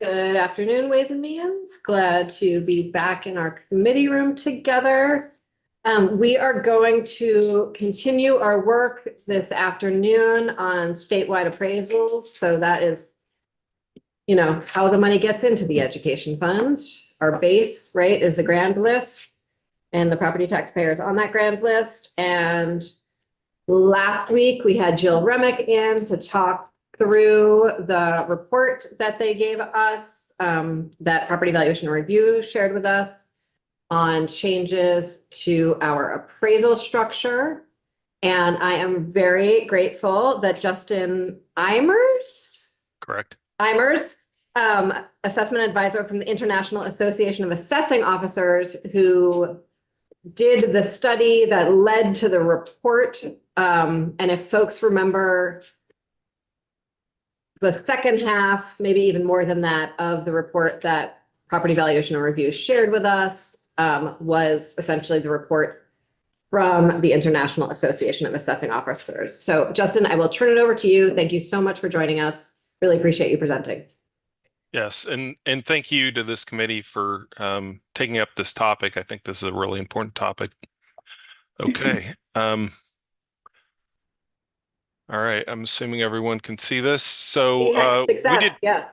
Good afternoon, Ways and Means. Glad to be back in our committee room together. We are going to continue our work this afternoon on statewide appraisals. So that is, how the money gets into the education fund. Our base, right, is the grand list and the property taxpayers on that grand list. And last week, we had Jill Remick in to talk through the report that they gave us, that Property Valuation Review shared with us on changes to our appraisal structure. And I am very grateful that Justin Correct. Eimers, assessment advisor from the International Association of Assessing Officers, who did the study that led to the report. And if folks remember, the second half, maybe even more than that, of the report that Property Valuation and Review shared with us was essentially the report from the International Association of Assessing Officers. So Justin, I will turn it over to you. Thank you so much for joining us. Really appreciate you presenting. Yes, and thank you to this committee for taking up this topic. I think this is a really important topic. Okay. All right. I'm assuming everyone can see this. So Success, yes.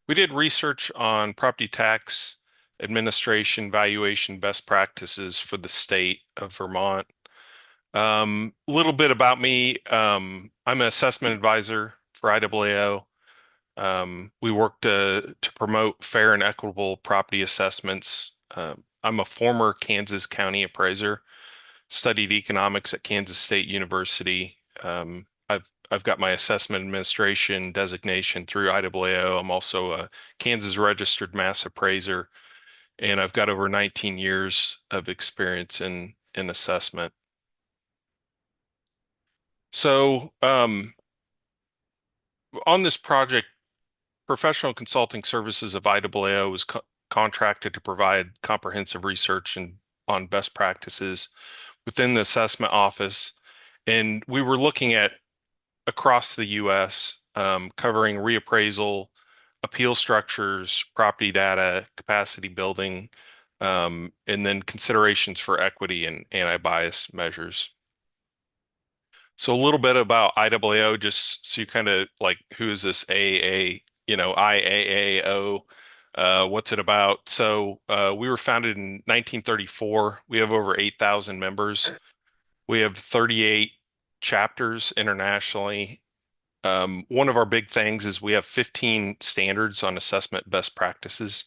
we did research on property tax administration valuation best practices for the state of Vermont. A little bit about me. I'm an assessment advisor for IAAO. We work to promote fair and equitable property assessments. I'm a former Kansas County appraiser, studied economics at Kansas State University. I've got my assessment administration designation through IAAO. I'm also a Kansas registered mass appraiser, and I've got over 19 years of experience in assessment. So on this project, Professional Consulting Services of IAAO was contracted to provide comprehensive research on best practices within the assessment office. And we were looking at across the US, covering reappraisal, appeal structures, property data, capacity building, and then considerations for equity and anti-bias measures. So a little bit about IAAO, just so you kind of like, who is this IAAO? What's it about? So we were founded in 1934. We have over 8,000 members. We have 38 chapters internationally. One of our big things is we have 15 standards on assessment best practices.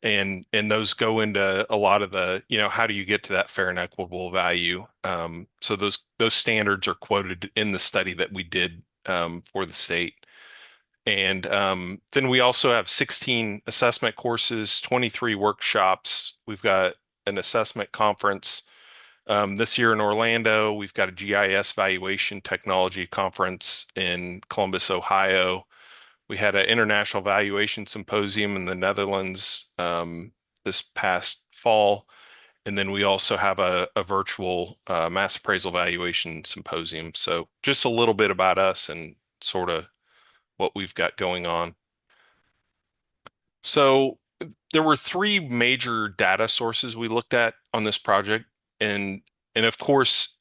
And those go into a lot of the, how do you get to that fair and equitable value? So those standards are quoted in the study that we did for the state. And then we also have 16 assessment courses, 23 workshops. We've got an assessment conference this year in Orlando. We've got a GIS valuation technology conference in Columbus, Ohio. We had an international valuation symposium in the Netherlands this past fall. And then we also have a virtual mass appraisal valuation symposium. So just a little bit about us and sort of what we've got going on. So there were three major data sources we looked at on this project. And of course,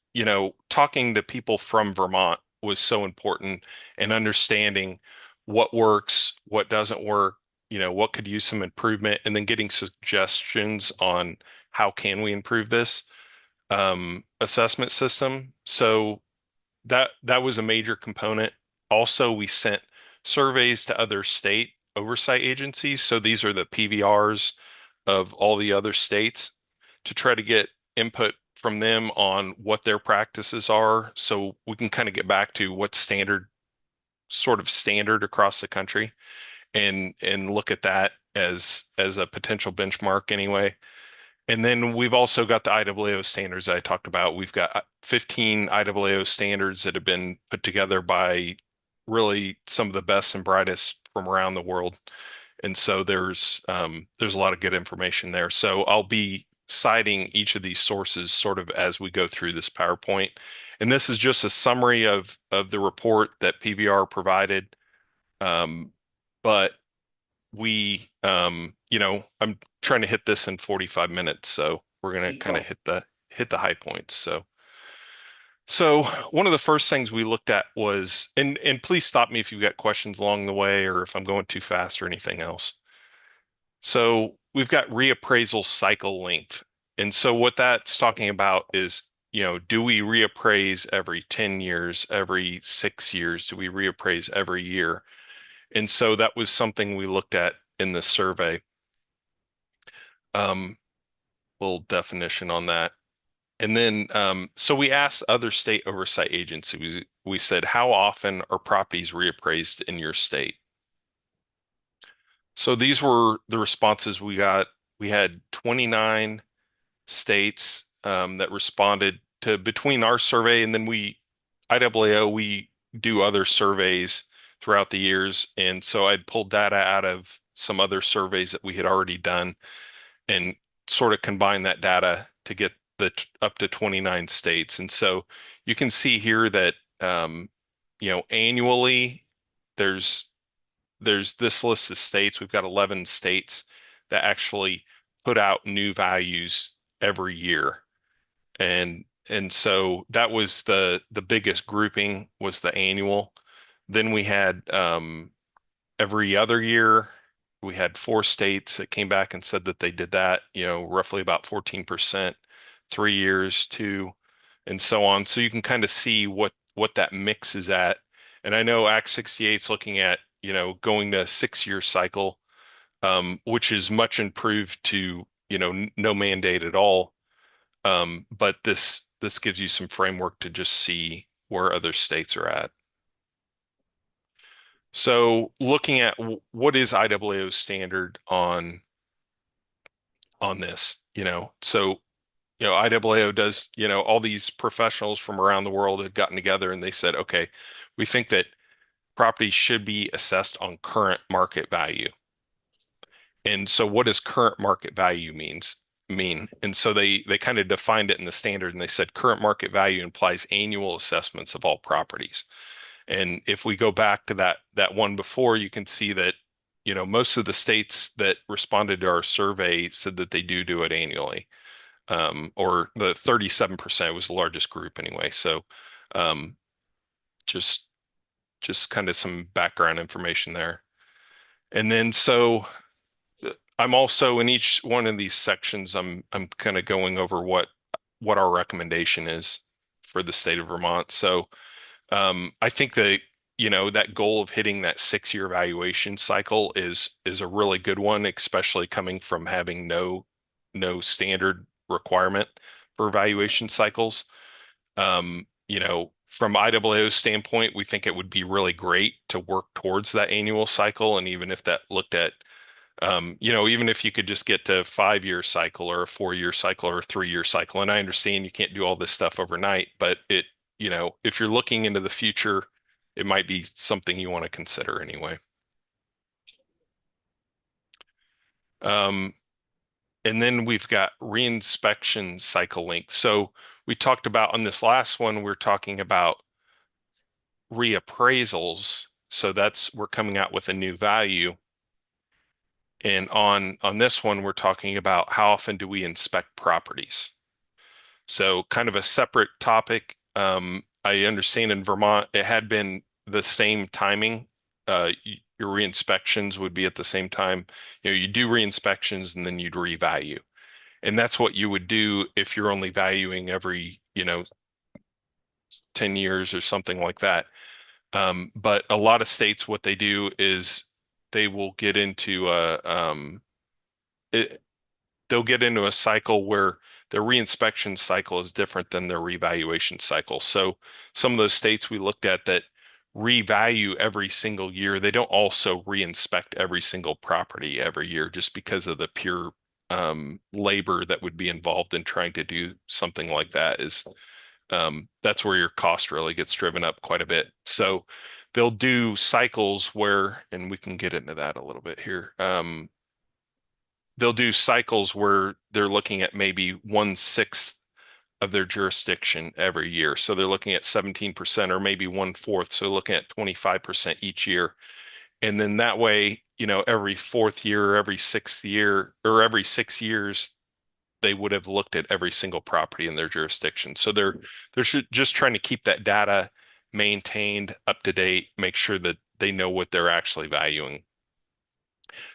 talking to people from Vermont was so important, and understanding what works, what doesn't work, what could use some improvement, and then getting suggestions on how can we improve this assessment system. So that was a major component. Also, we sent surveys to other state oversight agencies. So these are the PVRs of all the other states, to try to get input from them on what their practices are, so we can kind of get back to what's sort of standard across the country, and look at that as a potential benchmark anyway. And then we've also got the IAAO standards that I talked about. We've got 15 IAAO standards that have been put together by really some of the best and brightest from around the world. And so there's a lot of good information there. So I'll be citing each of these sources sort of as we go through this PowerPoint. And this is just a summary of the report that PVR provided. But I'm trying to hit this in 45 minutes, so we're gonna kind of hit the high points. So one of the first things we looked at was, and please stop me if you've got questions along the way or if I'm going too fast or anything else. So we've got reappraisal cycle length. And so what that's talking about is, do we reappraise every 10 years, every 6 years? Do we reappraise every year? And so that was something we looked at in the survey. Um, Little definition on that. And then, so we asked other state oversight agencies, we said, how often are properties reappraised in your state? So these were the responses we got. We had 29 states that responded to between our survey and then IAAO, we do other surveys throughout the years. And so I'd pulled data out of some other surveys that we had already done and sort of combine that data to get up to 29 states. And so you can see here that annually there's this list of states. We've got 11 states that actually put out new values every year. And so that was the biggest grouping was the annual. Then we had every other year. We had 4 states that came back and said that they did that, roughly about 14%, 3 years, 2, and so on. So you can kind of see what that mix is at. And I know Act 68 is looking at, going to a 6-year cycle, which is much improved to, no mandate at all. But this gives you some framework to just see where other states are at. So looking at what is IAAO's standard on this, so IAAO does, all these professionals from around the world had gotten together and they said, okay, we think that properties should be assessed on current market value. And so what does current market value mean? And so they kind of defined it in the standard and they said current market value implies annual assessments of all properties. And if we go back to that one before, you can see that, most of the states that responded to our survey said that they do it annually. Or the 37% was the largest group anyway. So just kind of some background information there. And then so I'm also in each one of these sections, I'm kind of going over what our recommendation is for the state of Vermont. So I think that that goal of hitting that 6-year evaluation cycle is a really good one, especially coming from having no standard requirement for evaluation cycles. From IAAO's standpoint, we think it would be really great to work towards that annual cycle, and even if that looked at even if you could just get to a 5-year cycle or a 4-year cycle or a 3-year cycle, and I understand you can't do all this stuff overnight, but if you're looking into the future, it might be something you want to consider anyway. And then we've got reinspection cycle length. So we talked about on this last one, we're talking about reappraisals. So we're coming out with a new value. And on this one, we're talking about how often do we inspect properties. So kind of a separate topic. I understand in Vermont, it had been the same timing. Your re-inspections would be at the same time. You do re-inspections and then you'd revalue. And that's what you would do if you're only valuing every, 10 years or something like that. But a lot of states, what they do is they will get into they'll get into a cycle where their reinspection cycle is different than their revaluation cycle. So some of those states we looked at that revalue every single year, they don't also reinspect every single property every year just because of the pure labor that would be involved in trying to do something like that is that's where your cost really gets driven up quite a bit. So they'll do cycles where, and we can get into that a little bit here. They'll do cycles where they're looking at maybe 1/6 of their jurisdiction every year. So they're looking at 17% or maybe 1/4. So looking at 25% each year. And then that way, every fourth year or every sixth year or every 6 years, they would have looked at every single property in their jurisdiction. So they're just trying to keep that data maintained up to date, make sure that they know what they're actually valuing.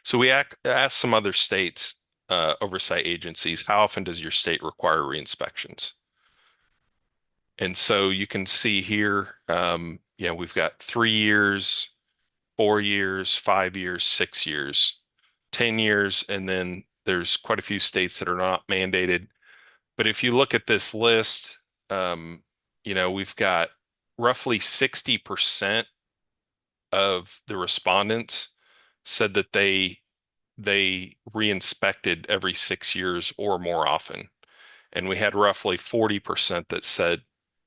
So we asked some other states, oversight agencies, how often does your state require re-inspections? And so you can see here, we've got 3 years, 4 years, 5 years, 6 years, 10 years, and then there's quite a few states that are not mandated. But if you look at this list, we've got roughly 60% of the respondents said that they re-inspected every 6 years or more often. And we had roughly 40% that said,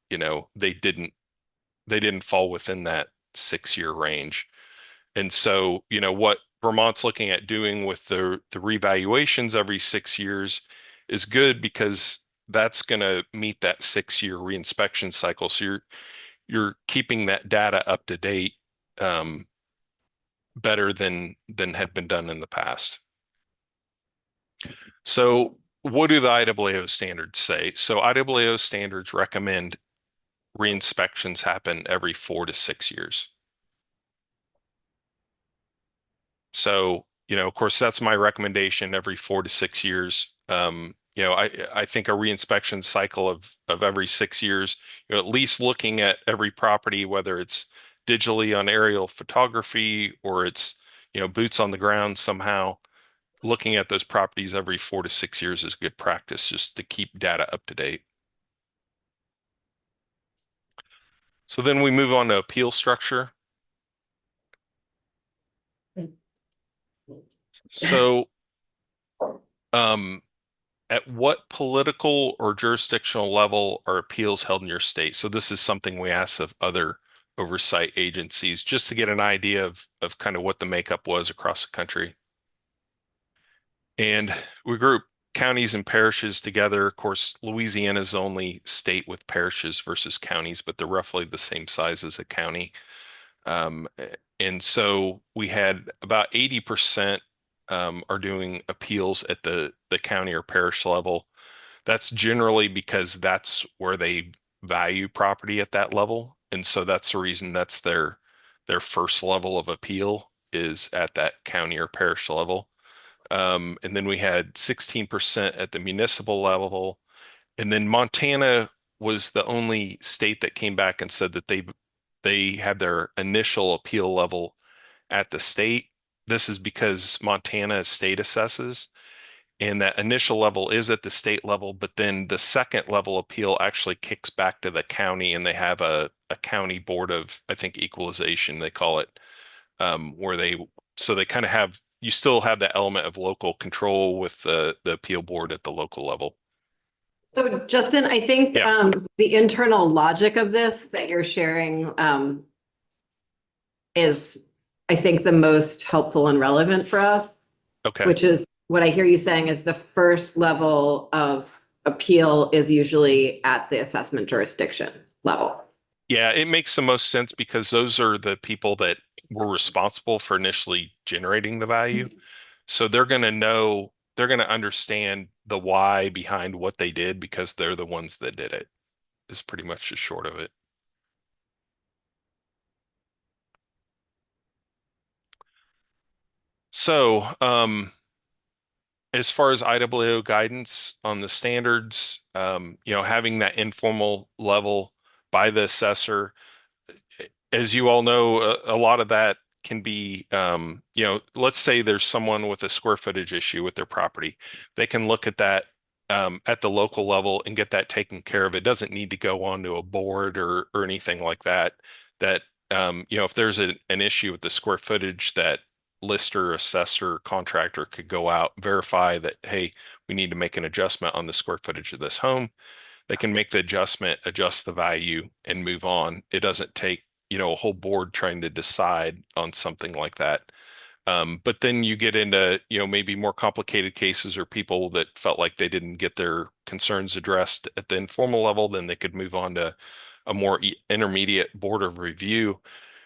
they didn't fall within that 6 year range. And so, what Vermont's looking at doing with the revaluations every 6 years is good because that's going to meet that 6 year reinspection cycle. So you're keeping that data up to date, better than had been done in the past. So what do the IAAO standards say? So IAAO standards recommend reinspections happen every 4 to 6 years. So, of course, that's my recommendation every 4 to 6 years. I think a reinspection cycle of every 6 years, at least looking at every property, whether it's digitally on aerial photography or it's, boots on the ground somehow, looking at those properties every 4 to 6 years is good practice just to keep data up to date. So then we move on to appeal structure. So, at what political or jurisdictional level are appeals held in your state? So this is something we ask of other oversight agencies just to get an idea of kind of what the makeup was across the country. And we group counties and parishes together. Of course, Louisiana's the only state with parishes versus counties, but they're roughly the same size as a county. And so we had about 80% are doing appeals at the county or parish level. That's generally because that's where they value property at that level. And so that's the reason that's their first level of appeal is at that county or parish level. And then we had 16% at the municipal level. And then Montana was the only state that came back and said that they had their initial appeal level at the state. This is because Montana state assesses, and that initial level is at the state level, but then the second level appeal actually kicks back to the county, and they have a county board of, I think, equalization, they call it, where they kind of have, you still have that element of local control with the appeal board at the local level. So Justin, I think Yeah. The internal logic of this that you're sharing is, I think, the most helpful and relevant for us. Okay. Which is what I hear you saying is the first level of appeal is usually at the assessment jurisdiction level. Yeah, it makes the most sense because those are the people that were responsible for initially generating the value. So they're going to know, they're going to understand the why behind what they did because they're the ones that did it, is pretty much the short of it. So, as far as IAAO guidance on the standards, having that informal level by the assessor, as you all know, a lot of that can be, let's say there's someone with a square footage issue with their property. They can look at that at the local level and get that taken care of. It doesn't need to go onto a board or anything like that. That, if there's an issue with the square footage, that lister, assessor, contractor could go out, verify that, hey, we need to make an adjustment on the square footage of this home. They can make the adjustment, adjust the value, and move on. It doesn't take, a whole board trying to decide on something like that. But then you get into, maybe more complicated cases or people that felt like they didn't get their concerns addressed at the informal level, then they could move on to a more intermediate board of review,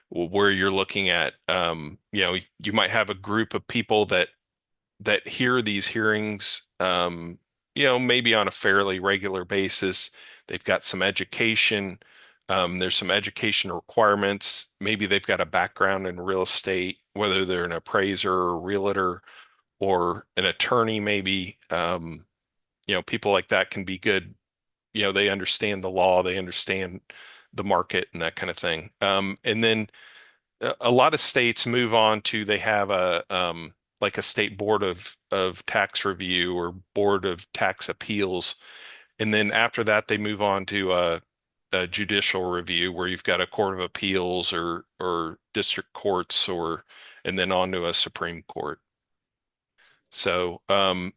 where you're looking at, you might have a group of people that hear these hearings, maybe on a fairly regular basis. They've got some education. There's some education requirements. Maybe they've got a background in real estate, whether they're an appraiser or a realtor or an attorney, maybe. People like that can be good. They understand the law, they understand the market and that kind of thing. And then a lot of states move on to they have a like a state board of tax review or board of tax appeals, and then after that they move on to a judicial review where you've got a court of appeals or district courts and then on to a Supreme Court. So, and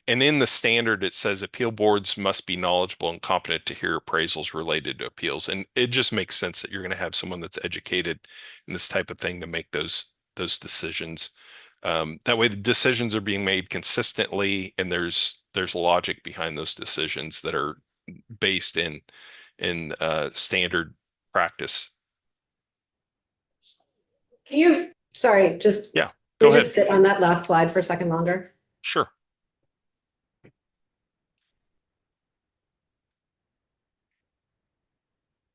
in the standard, it says appeal boards must be knowledgeable and competent to hear appraisals related to appeals. And it just makes sense that you're going to have someone that's educated in this type of thing to make those decisions. That way the decisions are being made consistently and there's logic behind those decisions that are based in standard practice. Sorry, just Yeah, can go you ahead. just sit on that last slide for a second longer? Sure.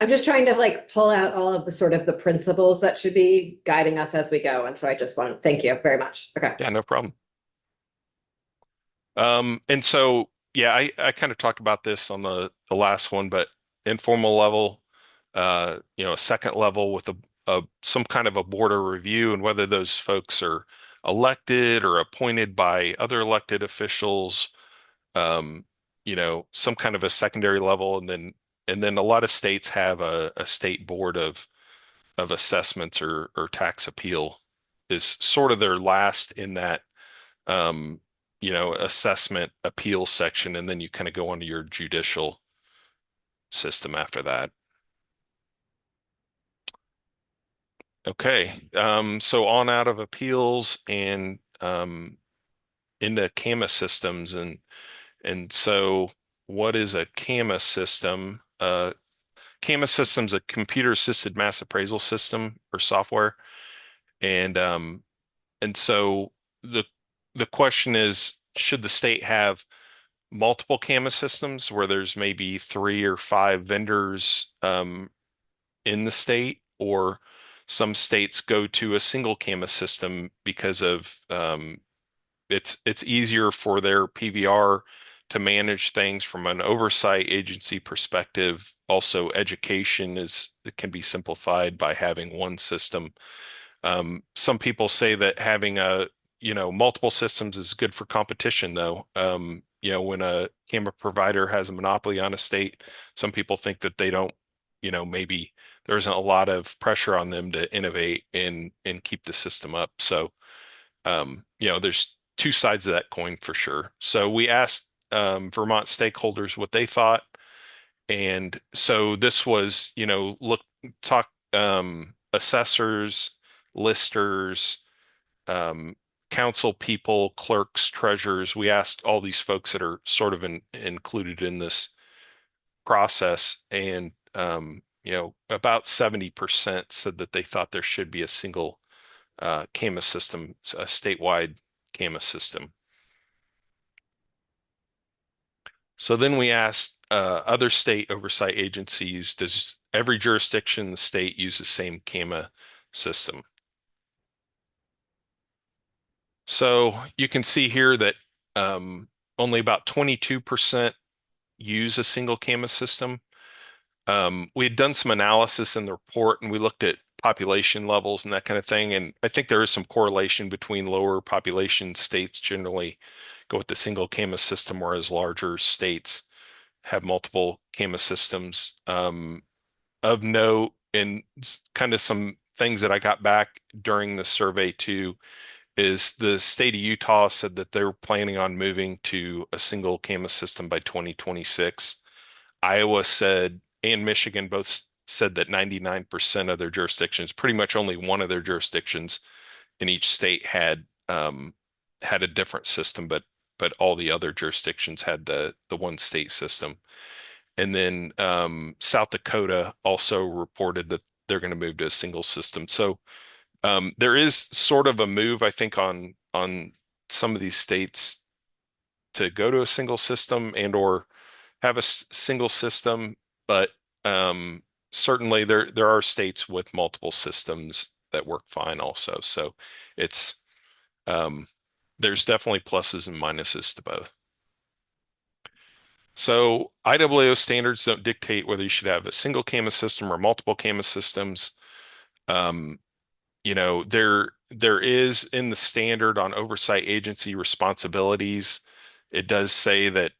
I'm just trying to like pull out all of the sort of the principles that should be guiding us as we go. And so I just want to thank you very much. Okay. Yeah, no problem. And so, yeah, I kind of talked about this on the last one, but informal level, a second level with some kind of a board of review, and whether those folks are elected or appointed by other elected officials, some kind of a secondary level, and then a lot of states have a state board of assessments or tax appeal is sort of their last in that um, assessment appeal section, and then you kind of go onto your judicial system after that. Okay, so on out of appeals and into CAMA systems, and so what is a CAMA system? CAMA system's a computer assisted mass appraisal system or software, and so the question is, should the state have multiple CAMA systems where there's maybe 3 or 5 vendors in the state, or some states go to a single CAMA system because of it's easier for their PVR to manage things from an oversight agency perspective. Also, education it can be simplified by having one system. Some people say that having multiple systems is good for competition, though. When a camera provider has a monopoly on a state, some people think that they don't, maybe there isn't a lot of pressure on them to innovate and keep the system up. So, there's two sides of that coin for sure. So we asked Vermont stakeholders what they thought. And so this was, talk assessors, listers, um, council people, clerks, treasurers. We asked all these folks that are sort of included in this process, and about 70% said that they thought there should be a single CAMA system, a statewide CAMA system. So then we asked other state oversight agencies, does every jurisdiction in the state use the same CAMA system? So you can see here that only about 22% use a single CAMA system. We had done some analysis in the report and we looked at population levels and that kind of thing. And I think there is some correlation between lower population states generally go with the single CAMA system, whereas larger states have multiple CAMA systems. Of note, and kind of some things that I got back during the survey too, is the state of Utah said that they're planning on moving to a single CAMA system by 2026. Iowa said, and Michigan both said that 99% of their jurisdictions, pretty much only one of their jurisdictions in each state had a different system, but all the other jurisdictions had the one state system. And then South Dakota also reported they're going to move to a single system. So there is sort of a move, I think, on some of these states to go to a single system and or have a single system, but certainly there are states with multiple systems that work fine also. So it's um, there's definitely pluses and minuses to both. So IAAO standards don't dictate whether you should have a single CAMA system or multiple CAMA systems. Um, there is in the standard on oversight agency responsibilities, it does say that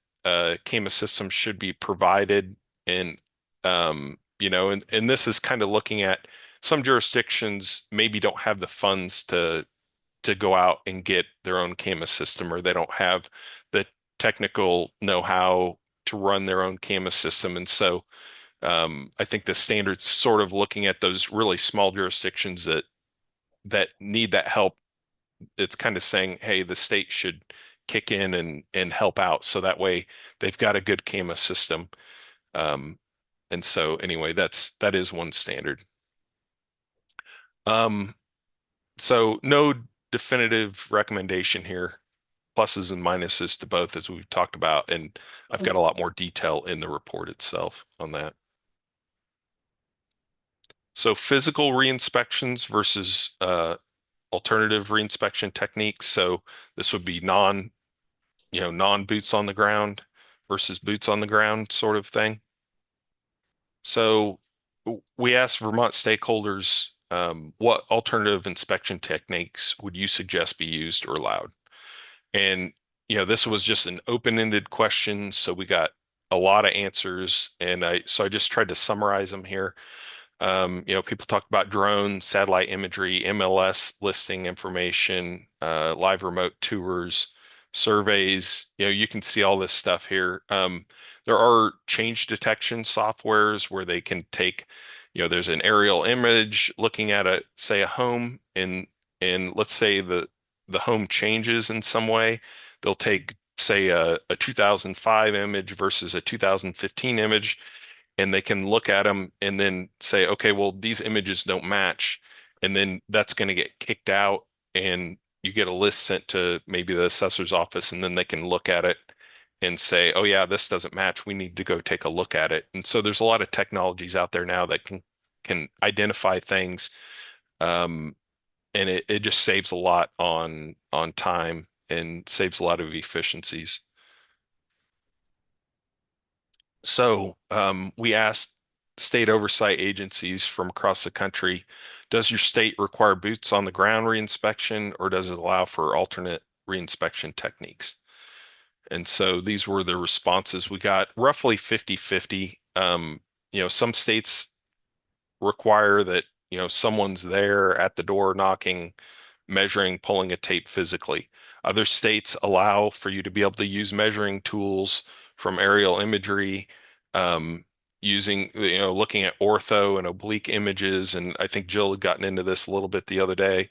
CAMA systems should be provided and and this is kind of looking at some jurisdictions maybe don't have the funds to go out and get their own CAMA system, or they don't have the technical know-how to run their own CAMA system. And so I think the standard's sort of looking at those really small jurisdictions that need that help. It's kind of saying, hey, the state should kick in and help out. So that way they've got a good CAMA system. And so anyway, that is one standard. So no definitive recommendation here, pluses and minuses to both, as we've talked about, and I've got a lot more detail in the report itself on that. So physical reinspections versus alternative reinspection techniques. So this would be non boots on the ground versus boots on the ground sort of thing. So we asked Vermont stakeholders, what alternative inspection techniques would you suggest be used or allowed? And, this was just an open-ended question. So we got a lot of answers. And I just tried to summarize them here. People talk about drones, satellite imagery, MLS listing information, live remote tours, surveys. You can see all this stuff here. There are change detection softwares where they can take, there's an aerial image looking at say a home, and let's say the home changes in some way. They'll take, say, a 2005 image versus a 2015 image, and they can look at them and then say, okay, well, these images don't match. And then that's going to get kicked out, and you get a list sent to maybe the assessor's office, and then they can look at it and say, oh yeah, this doesn't match. We need to go take a look at it. And so there's a lot of technologies out there now that can identify things. And it just saves a lot on time and saves a lot of efficiencies. So we asked state oversight agencies from across the country, does your state require boots on the ground reinspection, or does it allow for alternate reinspection techniques? And so these were the responses. We got roughly 50-50. Some states require that, someone's there at the door knocking, measuring, pulling a tape physically. Other states allow for you to be able to use measuring tools from aerial imagery, using, looking at ortho and oblique images. And I think Jill had gotten into this a little bit the other day.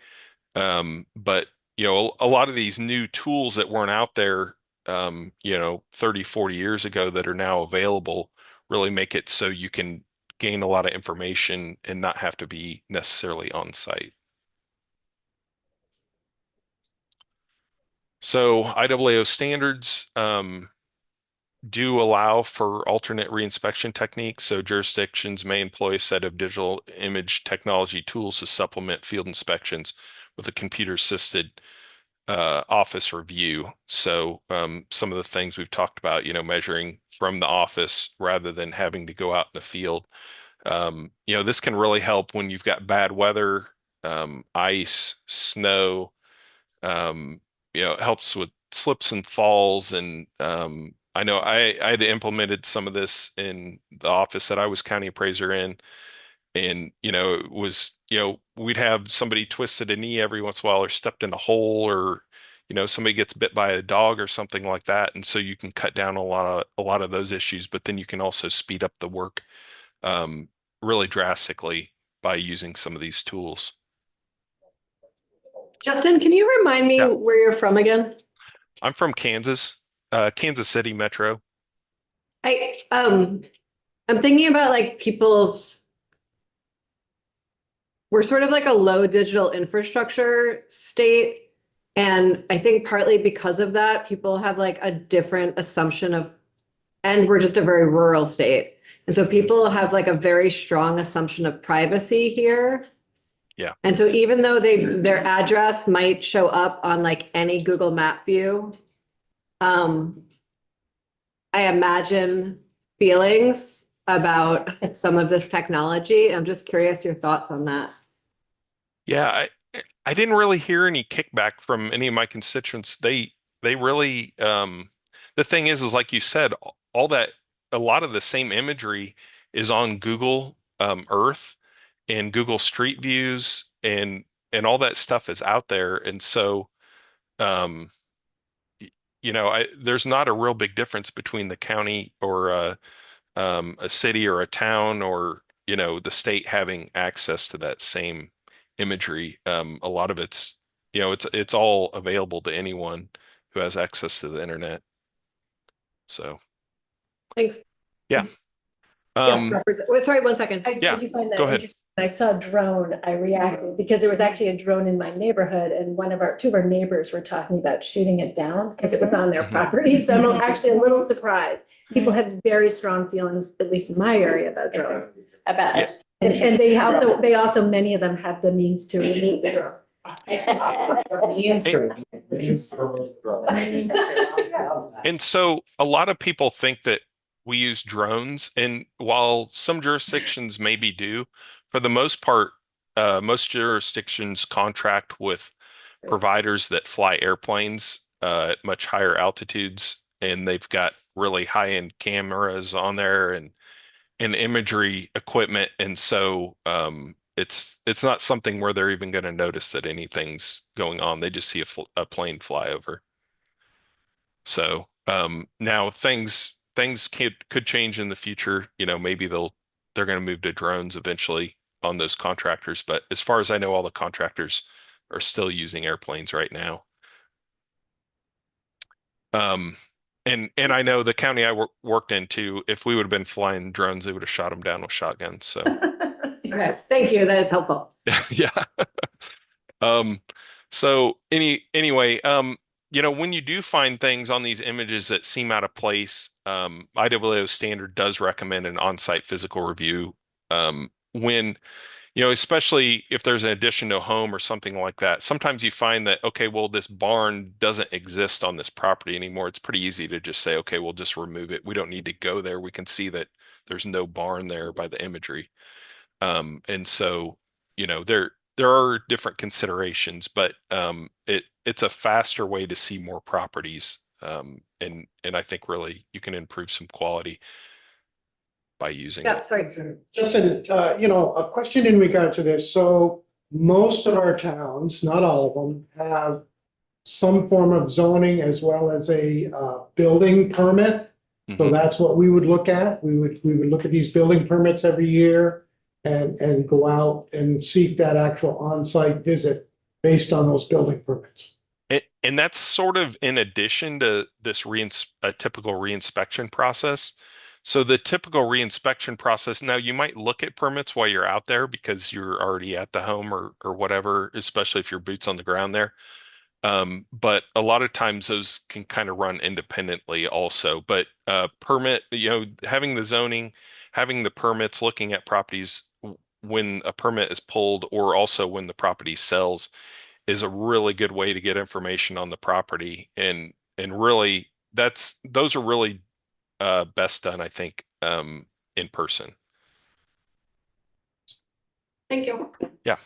But, a lot of these new tools that weren't out there, 30, 40 years ago that are now available really make it so you can gain a lot of information and not have to be necessarily on site. So IAAO standards do allow for alternate reinspection techniques. So jurisdictions may employ a set of digital image technology tools to supplement field inspections with a computer-assisted office review. So some of the things we've talked about, measuring from the office rather than having to go out in the field. This can really help when you've got bad weather, ice, snow. It helps with slips and falls. And I know I had implemented some of this in the office that I was county appraiser in. And, it was, we'd have somebody twisted a knee every once in a while or stepped in a hole, or, somebody gets bit by a dog or something like that. And so you can cut down a lot of those issues, but then you can also speed up the work really drastically by using some of these tools. Justin, can you remind me Yeah. where you're from again? I'm from Kansas, Kansas City Metro. I'm thinking about like people's we're sort of like a low digital infrastructure state. And I think partly because of that, people have like a different assumption of, and we're just a very rural state. And so people have like a very strong assumption of privacy here. Yeah. And so even though their address might show up on like any Google Map view, I imagine feelings about some of this technology. I'm just curious your thoughts on that. Yeah, I didn't really hear any kickback from any of my constituents. They really the thing is like you said, all that a lot of the same imagery is on Google Earth and Google Street Views and all that stuff is out there. And so um there's not a real big difference between the county or a city or a town or the state having access to that same imagery. A lot of it's all available to anyone who has access to the internet. So Thanks. yeah. Wait, sorry, 1 second. Yeah, I do find that go ahead. interesting. When I saw a drone, I reacted because there was actually a drone in my neighborhood and two of our neighbors were talking about shooting it down because it was on their property. So I'm actually a little surprised. People have very strong feelings, at least in my area, about drones. And they also, many of them have the means to remove the drone. And so a lot of people think that we use drones, and while some jurisdictions maybe do, for the most part, most jurisdictions contract with providers that fly airplanes at much higher altitudes, and they've got really high-end cameras on there and imagery equipment, and so it's not something where they're even going to notice that anything's going on. They just see a plane fly over. So now things could change in the future. Maybe they're going to move to drones eventually on those contractors. But as far as I know, all the contractors are still using airplanes right now. And I know the county I worked in too, if we would have been flying drones, they would have shot them down with shotguns. So Okay, thank you. That is helpful. yeah. So anyway, when you do find things on these images that seem out of place, IWO standard does recommend an on-site physical review. When, especially if there's an addition to a home or something like that, sometimes you find that, okay, well, this barn doesn't exist on this property anymore. It's pretty easy to just say, okay, we'll just remove it. We don't need to go there. We can see that there's no barn there by the imagery. And so, there are different considerations, but it's a faster way to see more properties. And I think really you can improve some quality by using Yeah, it. sorry. Justin, a question in regard to this. So most of our towns, not all of them, have some form of zoning as well as a building permit. So Mhm. that's what we would look at. We would look at these building permits every year and go out and seek that actual on-site visit based on those building permits. And that's sort of in addition to this a typical reinspection process. So the typical reinspection process, now you might look at permits while you're out there because you're already at the home or whatever, especially if your boots on the ground there. But a lot of times those can kind of run independently also. But permit, having the zoning, having the permits, looking at properties when a permit is pulled or also when the property sells is a really good way to get information on the property. And really those are really best done, I think, in person. Thank you. Yeah.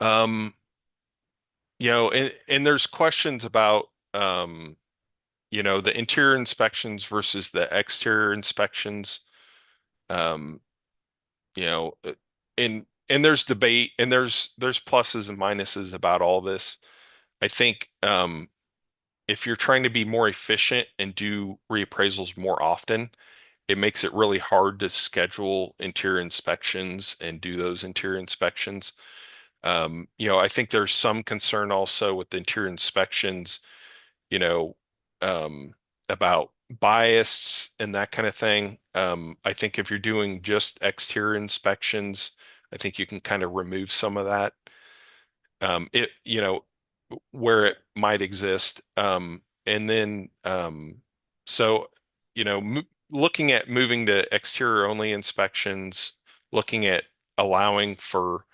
And there's questions about the interior inspections versus the exterior inspections. Um, you know, uh, and there's debate and there's pluses and minuses about all this. I think if you're trying to be more efficient and do reappraisals more often, it makes it really hard to schedule interior inspections and do those interior inspections. I think there's some concern also with the interior inspections, you know, about bias and that kind of thing. I think if you're doing just exterior inspections, I think you can kind of remove some of that. It, where it might exist. And then, so, looking at moving to exterior only inspections, looking at allowing for,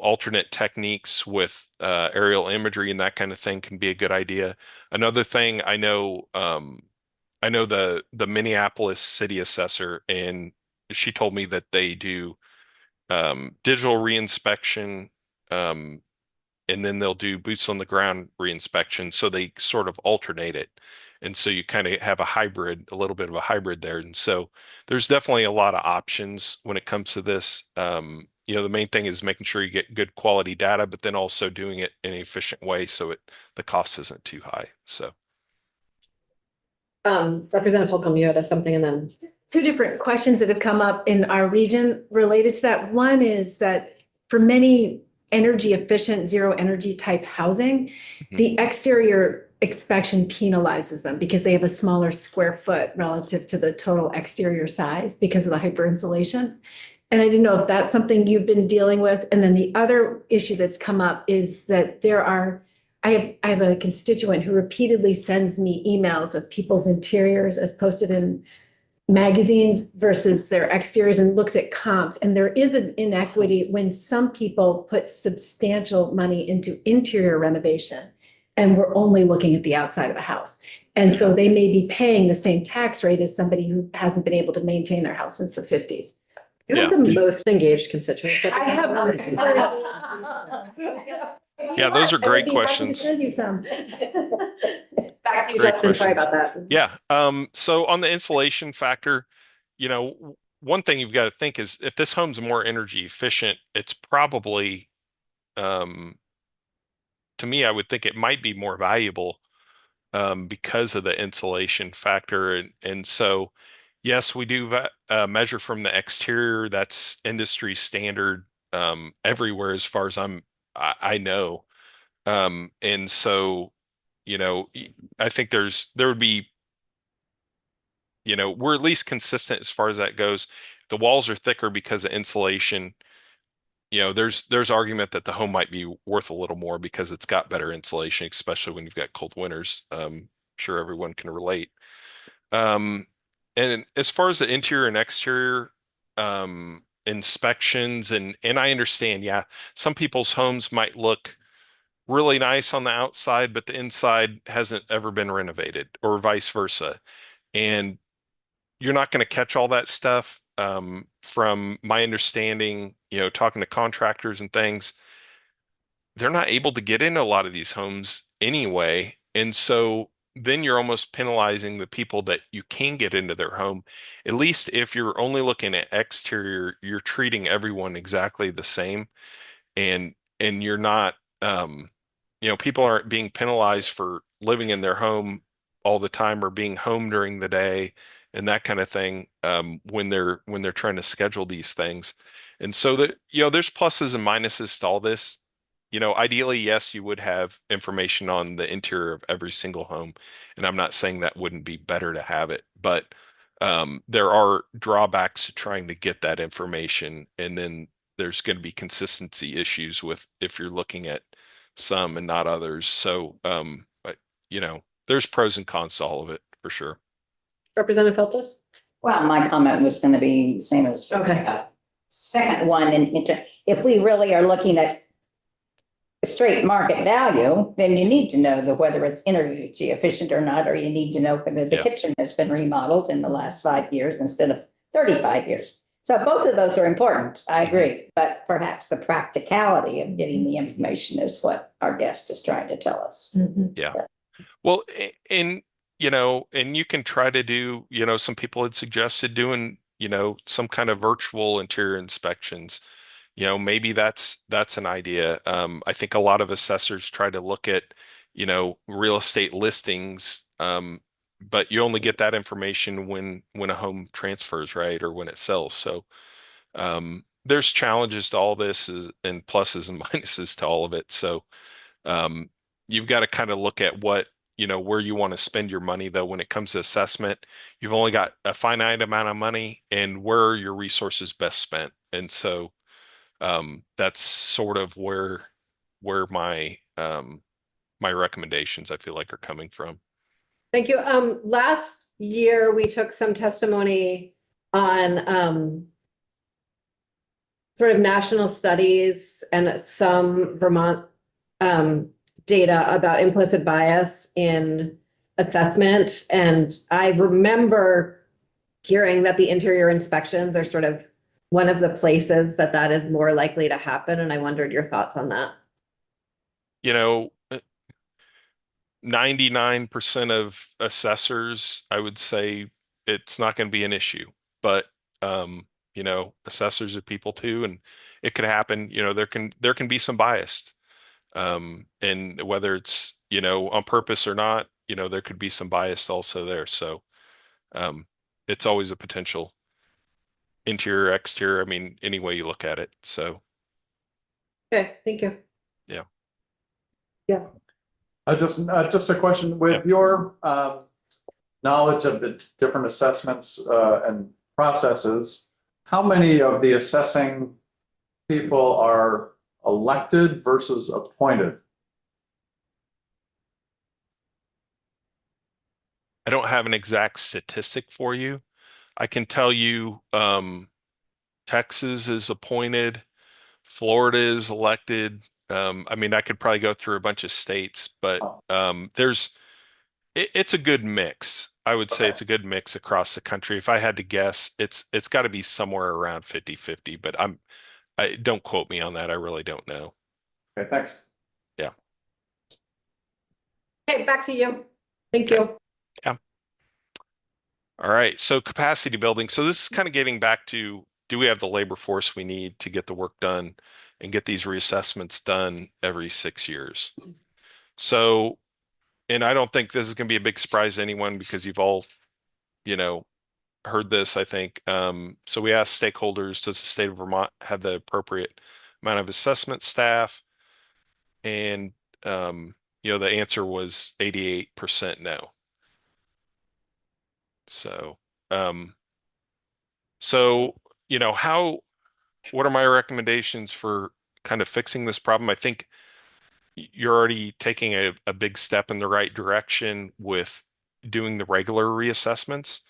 alternate techniques with aerial imagery and that kind of thing can be a good idea. Another thing I know the Minneapolis city assessor, and she told me that they do digital reinspection, um, and then they'll do boots on the ground reinspection. So they sort of alternate it. And so you kind of have a hybrid, a little bit of a hybrid there. And so there's definitely a lot of options when it comes to this. The main thing is making sure you get good quality data, but then also doing it in an efficient way so the cost isn't too high. So Representative Holcomb, you had something and then. Two different questions that have come up in our region related to that. One is that for many energy efficient, zero energy type housing, the exterior inspection penalizes them because they have a smaller square foot relative to the total exterior size because of the hyper insulation. And I didn't know if that's something you've been dealing with. And then the other issue that's come up is that I have a constituent who repeatedly sends me emails of people's interiors as posted in magazines versus their exteriors and looks at comps. And there is an inequity when some people put substantial money into interior renovation and we're only looking at the outside of a house. And so they may be paying the same tax rate as somebody who hasn't been able to maintain their house since the 50s. You have the most engaged constituent. I have. Yeah, those are great questions. Send you some. Back to you, Great Justin. Sorry questions. about that. Yeah. So on the insulation factor, one thing you've got to think is if this home's more energy efficient, it's probably, to me, I would think it might be more valuable because of the insulation factor. And so, yes, we do measure from the exterior. That's industry standard everywhere as far as I know. And so, I think there would be, we're at least consistent as far as that goes. The walls are thicker because of insulation. There's argument that the home might be worth a little more because it's got better insulation, especially when you've got cold winters. Sure everyone can relate. And as far as the interior and exterior inspections, and I understand, yeah, some people's homes might look really nice on the outside, but the inside hasn't ever been renovated, or vice versa. And you're not going to catch all that stuff. From my understanding, talking to contractors and things, they're not able to get into a lot of these homes anyway. And so then you're almost penalizing the people that you can get into their home. At least if you're only looking at exterior, you're treating everyone exactly the same. And you're not, people aren't being penalized for living in their home all the time or being home during the day and that kind of thing, when they're trying to schedule these things. And so that, there's pluses and minuses to all this. Ideally, yes, you would have information on the interior of every single home. And I'm not saying that wouldn't be better to have it, but there are drawbacks to trying to get that information. And then there's going to be consistency issues with if you're looking at some and not others. So, but there's pros and cons to all of it for sure. Representative Feltus? Well, my comment was going to be the same as. Okay. Second one, and if we really are looking at straight market value, then you need to know whether it's energy efficient or not, or you need to know whether the kitchen has been remodeled in the last 5 years instead of 35 years. So both of those are important. I agree, but perhaps the practicality of getting the information is what our guest is trying to tell us. Yeah. Well, and you can try to do, some people had suggested doing, some kind of virtual interior inspections. Maybe that's an idea. I think a lot of assessors try to look at, real estate listings, but you only get that information when a home transfers, right, or when it sells. So there's challenges to all this and pluses and minuses to all of it. So you've got to kind of look at what where you want to spend your money, though. When it comes to assessment, you've only got a finite amount of money, and where are your resources best spent? And so that's sort of where my recommendations, I feel like, are coming from. Thank you. Last year, we took some testimony on sort of national studies and some Vermont data about implicit bias in assessment. And I remember hearing that the interior inspections are sort of one of the places that is more likely to happen. And I wondered your thoughts on that. 99% of assessors, I would say it's not going to be an issue, but assessors are people too, and it could happen. There can be some bias, and whether it's on purpose or not, there could be some bias also there. So it's always a potential, interior, exterior. I mean, any way you look at it. So Okay, thank you. yeah. Yeah. Just a question with your knowledge of the different assessments and processes. How many of the assessing people are elected versus appointed? I don't have an exact statistic for you. I can tell you Texas is appointed, Florida is elected. I mean, I could probably go through a bunch of states, but it's a good mix. I would say Okay. it's a good mix across the country. If I had to guess, it's got to be somewhere around 50-50, but I don't quote me on that. I really don't know. Okay, thanks. Okay, back to you. Thank Okay. you. All right. So capacity building. So this is kind of getting back to, do we have the labor force we need to get the work done and get these reassessments done every 6 years? So, and I don't think this is going to be a big surprise to anyone because you've all, heard this, I think. So we asked stakeholders, does the state of Vermont have the appropriate amount of assessment staff? And, the answer was 88% no. So, what are my recommendations for kind of fixing this problem? I think you're already taking a big step in the right direction with doing the regular reassessments.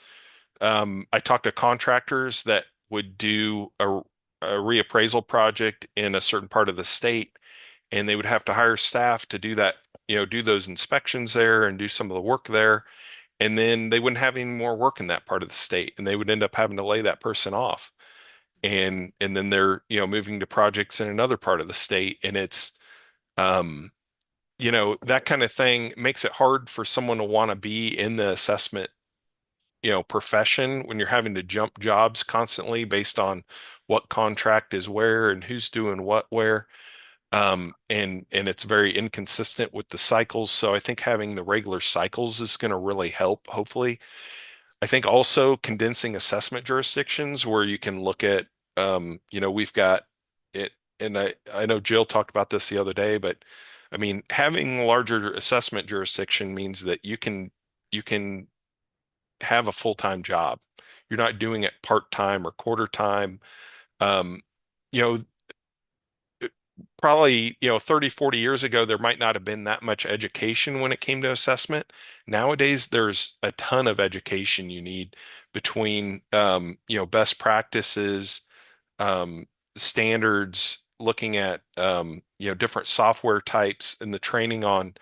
I talked to contractors that would do a reappraisal project in a certain part of the state, and they would have to hire staff to do that, do those inspections there and do some of the work there. And then they wouldn't have any more work in that part of the state, and they would end up having to lay that person off. And then they're, moving to projects in another part of the state. And it's, that kind of thing makes it hard for someone to want to be in the assessment, profession when you're having to jump jobs constantly based on what contract is where and who's doing what where. And it's very inconsistent with the cycles. So I think having the regular cycles is going to really help, hopefully. I think also condensing assessment jurisdictions where you can look at, we've got it, and I know Jill talked about this the other day, but I mean, having a larger assessment jurisdiction means that you can have a full-time job. You're not doing it part-time or quarter time. Um, you know, Probably, 30, 40 years ago, there might not have been that much education when it came to assessment. Nowadays, there's a ton of education you need between, best practices, standards, looking at, different software types and the training on,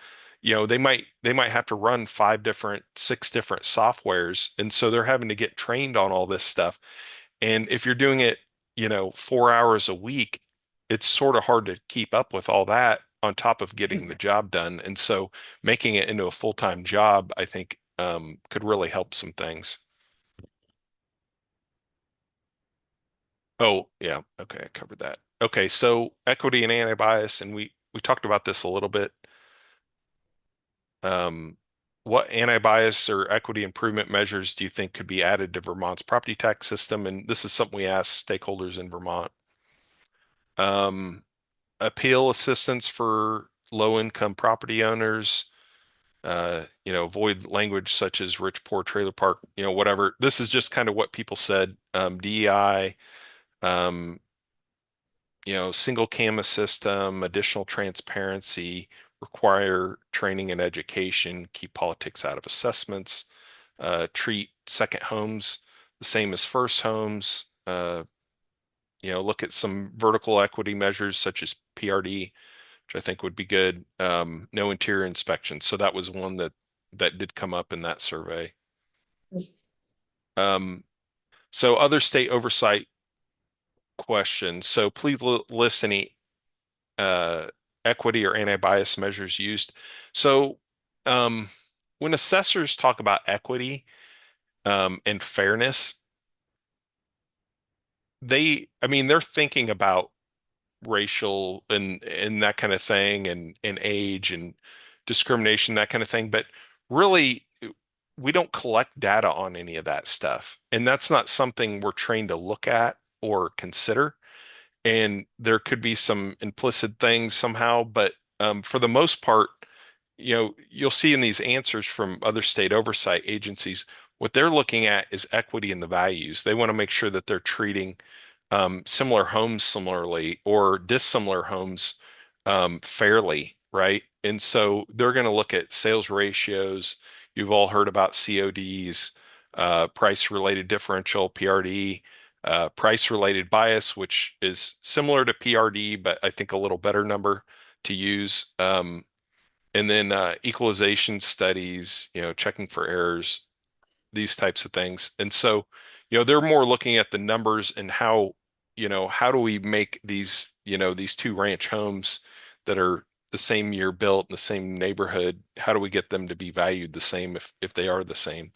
they might have to run 6 different softwares. And so they're having to get trained on all this stuff. And if you're doing it, 4 hours a week, it's sort of hard to keep up with all that on top of getting the job done. And so making it into a full-time job, I think, could really help some things. Oh, yeah. Okay, I covered that. Okay, so equity and anti-bias, and we talked about this a little bit. What anti-bias or equity improvement measures do you think could be added to Vermont's property tax system? And this is something we asked stakeholders in Vermont. Appeal assistance for low-income property owners, avoid language such as rich, poor, trailer park, whatever. This is just kind of what people said. DEI, um, single camera system, additional transparency, require training and education, keep politics out of assessments, treat second homes the same as first homes, look at some vertical equity measures such as PRD, which I think would be good. No interior inspection. So that was one that did come up in that survey. So other state oversight questions. So please list any equity or anti-bias measures used. So when assessors talk about equity and fairness, they're thinking about racial and that kind of thing and age and discrimination, that kind of thing. But really, we don't collect data on any of that stuff. And that's not something we're trained to look at or consider. And there could be some implicit things somehow, but for the most part, you'll see in these answers from other state oversight agencies, what they're looking at is equity in the values. They want to make sure that they're treating similar homes similarly or dissimilar homes fairly, right? And so they're going to look at sales ratios. You've all heard about CODs, price related differential, PRD, price related bias, which is similar to PRD, but I think a little better number to use. And then equalization studies, checking for errors, these types of things. And so, they're more looking at the numbers and how do we make these two ranch homes that are the same year built in the same neighborhood, how do we get them to be valued the same if they are the same?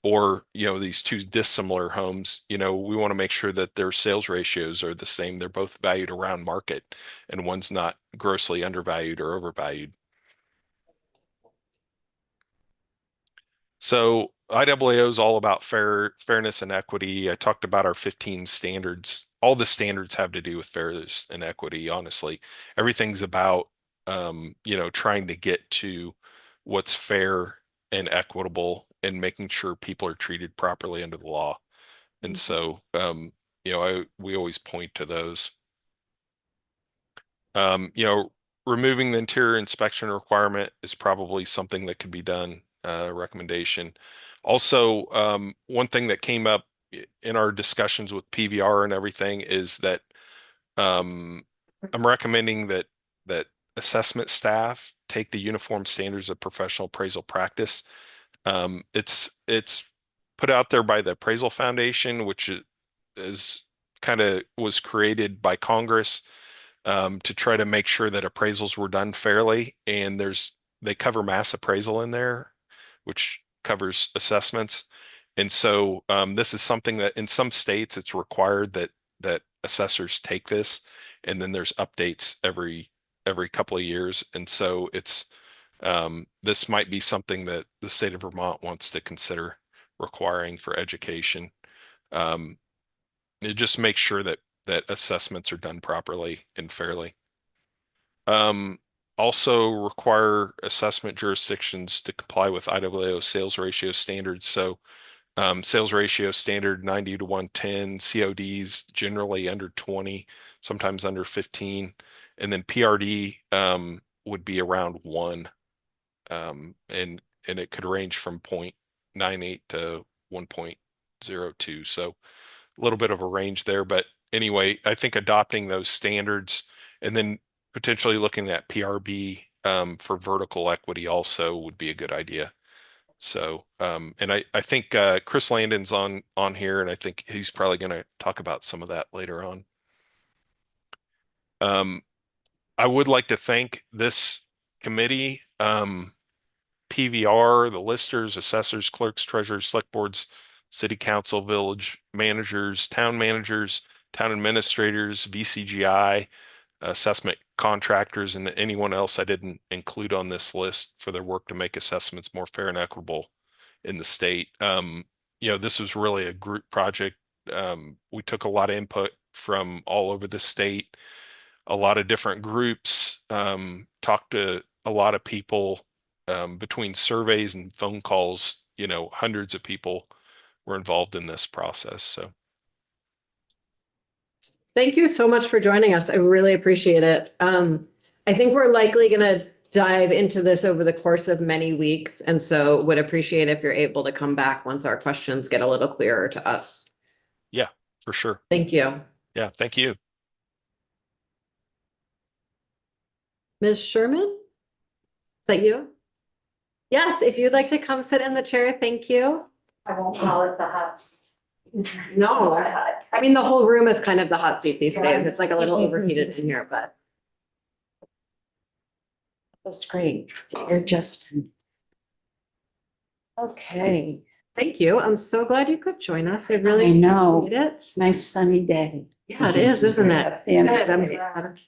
Or, these two dissimilar homes, we want to make sure that their sales ratios are the same. They're both valued around market and one's not grossly undervalued or overvalued. So IAAO is all about fairness and equity. I talked about our 15 standards. All the standards have to do with fairness and equity, honestly. Everything's about trying to get to what's fair and equitable and making sure people are treated properly under the law. And so we always point to those. Removing the interior inspection requirement is probably something that could be done, recommendation. Also, one thing that came up in our discussions with PVR and everything is that I'm recommending that assessment staff take the uniform standards of professional appraisal practice. It's put out there by the Appraisal Foundation, which is was created by Congress to try to make sure that appraisals were done fairly. And they cover mass appraisal in there, which covers assessments. And so this is something that in some states it's required that assessors take this, and then there's updates every couple of years. And so this might be something that the state of Vermont wants to consider requiring for education. It just makes sure that assessments are done properly and fairly. Also require assessment jurisdictions to comply with IAAO sales ratio standards. So sales ratio standard 90 to 110, CODs generally under 20, sometimes under 15, and then PRD would be around 1, and it could range from 0.98 to 1.02. So a little bit of a range there, but anyway, I think adopting those standards and then potentially looking at PRB for vertical equity also would be a good idea. So, and I think Chris Landon's on here, and I think he's probably going to talk about some of that later on. I would like to thank this committee, PVR, the listers, assessors, clerks, treasurers, select boards, city council, village managers, town administrators, VCGI, assessment contractors, and anyone else I didn't include on this list for their work to make assessments more fair and equitable in the state. This was really a group project. We took a lot of input from all over the state, a lot of different groups, talked to a lot of people, between surveys and phone calls, hundreds of people were involved in this process. So Thank you so much for joining us. I really appreciate it. I think we're likely gonna dive into this over the course of many weeks, and so would appreciate if you're able to come back once our questions get a little clearer to us. yeah, for sure. Thank you. Yeah, thank you. Ms. Sherman? Is that you? Yes, if you'd like to come sit in the chair, thank you. I won't call it the huts. No, I mean, the whole room is kind of the hot seat these days. It's like a little overheated in here, but That's great. You're just. Okay, thank you. I'm so glad you could join us. I really I know. appreciate it. Nice sunny day. Yeah, it is, isn't it? At the end of Good, I'm the- glad.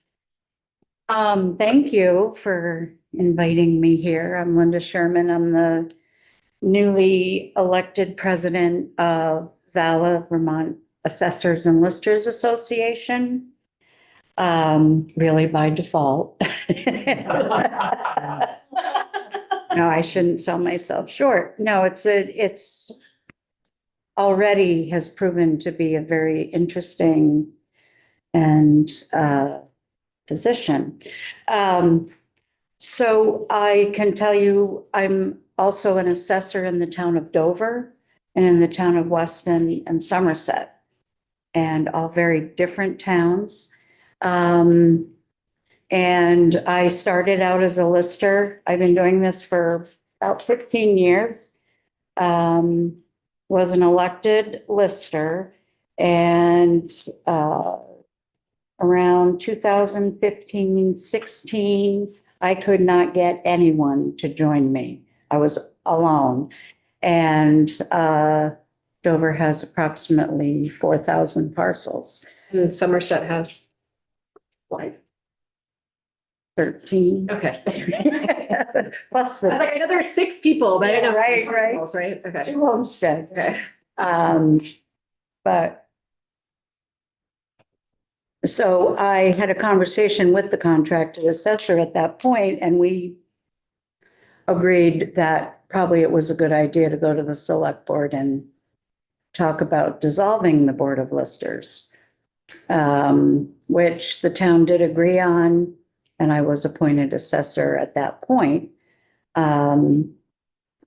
Thank you for inviting me here. I'm Linda Sherman. I'm the newly elected president of VALA, Vermont Assessors and Listers Association. Really by default. No, I shouldn't sell myself short. No, it's already has proven to be a very interesting and position. So I can tell you, I'm also an assessor in the town of Dover and in the town of Weston and Somerset, and all very different towns. And I started out as a lister. I've been doing this for about 15 years. Was an elected lister, and around 2015, 16, I could not get anyone to join me. I was alone. And Dover has approximately 4,000 parcels. And Somerset has, Like 13. okay. Plus I was the like, I know there's 6 people, but I didn't know. Right, right. Right, okay. 2 homesteads. Okay. But so I had a conversation with the contracted assessor at that point, and we agreed that probably it was a good idea to go to the select board and talk about dissolving the Board of Listers, which the town did agree on, and I was appointed assessor at that point. I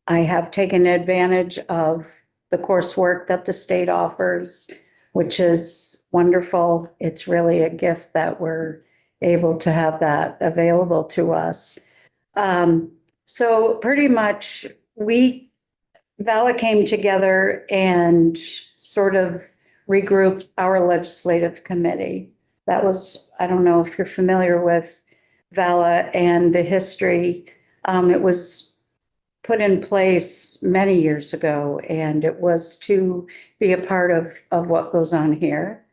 have taken advantage of the coursework that the state offers, which is wonderful. It's really a gift that we're able to have that available to us. So pretty much VALA came together and sort of regrouped our legislative committee. That was, I don't know if you're familiar with VALA and the history. It was put in place many years ago, and it was to be a part of what goes on here.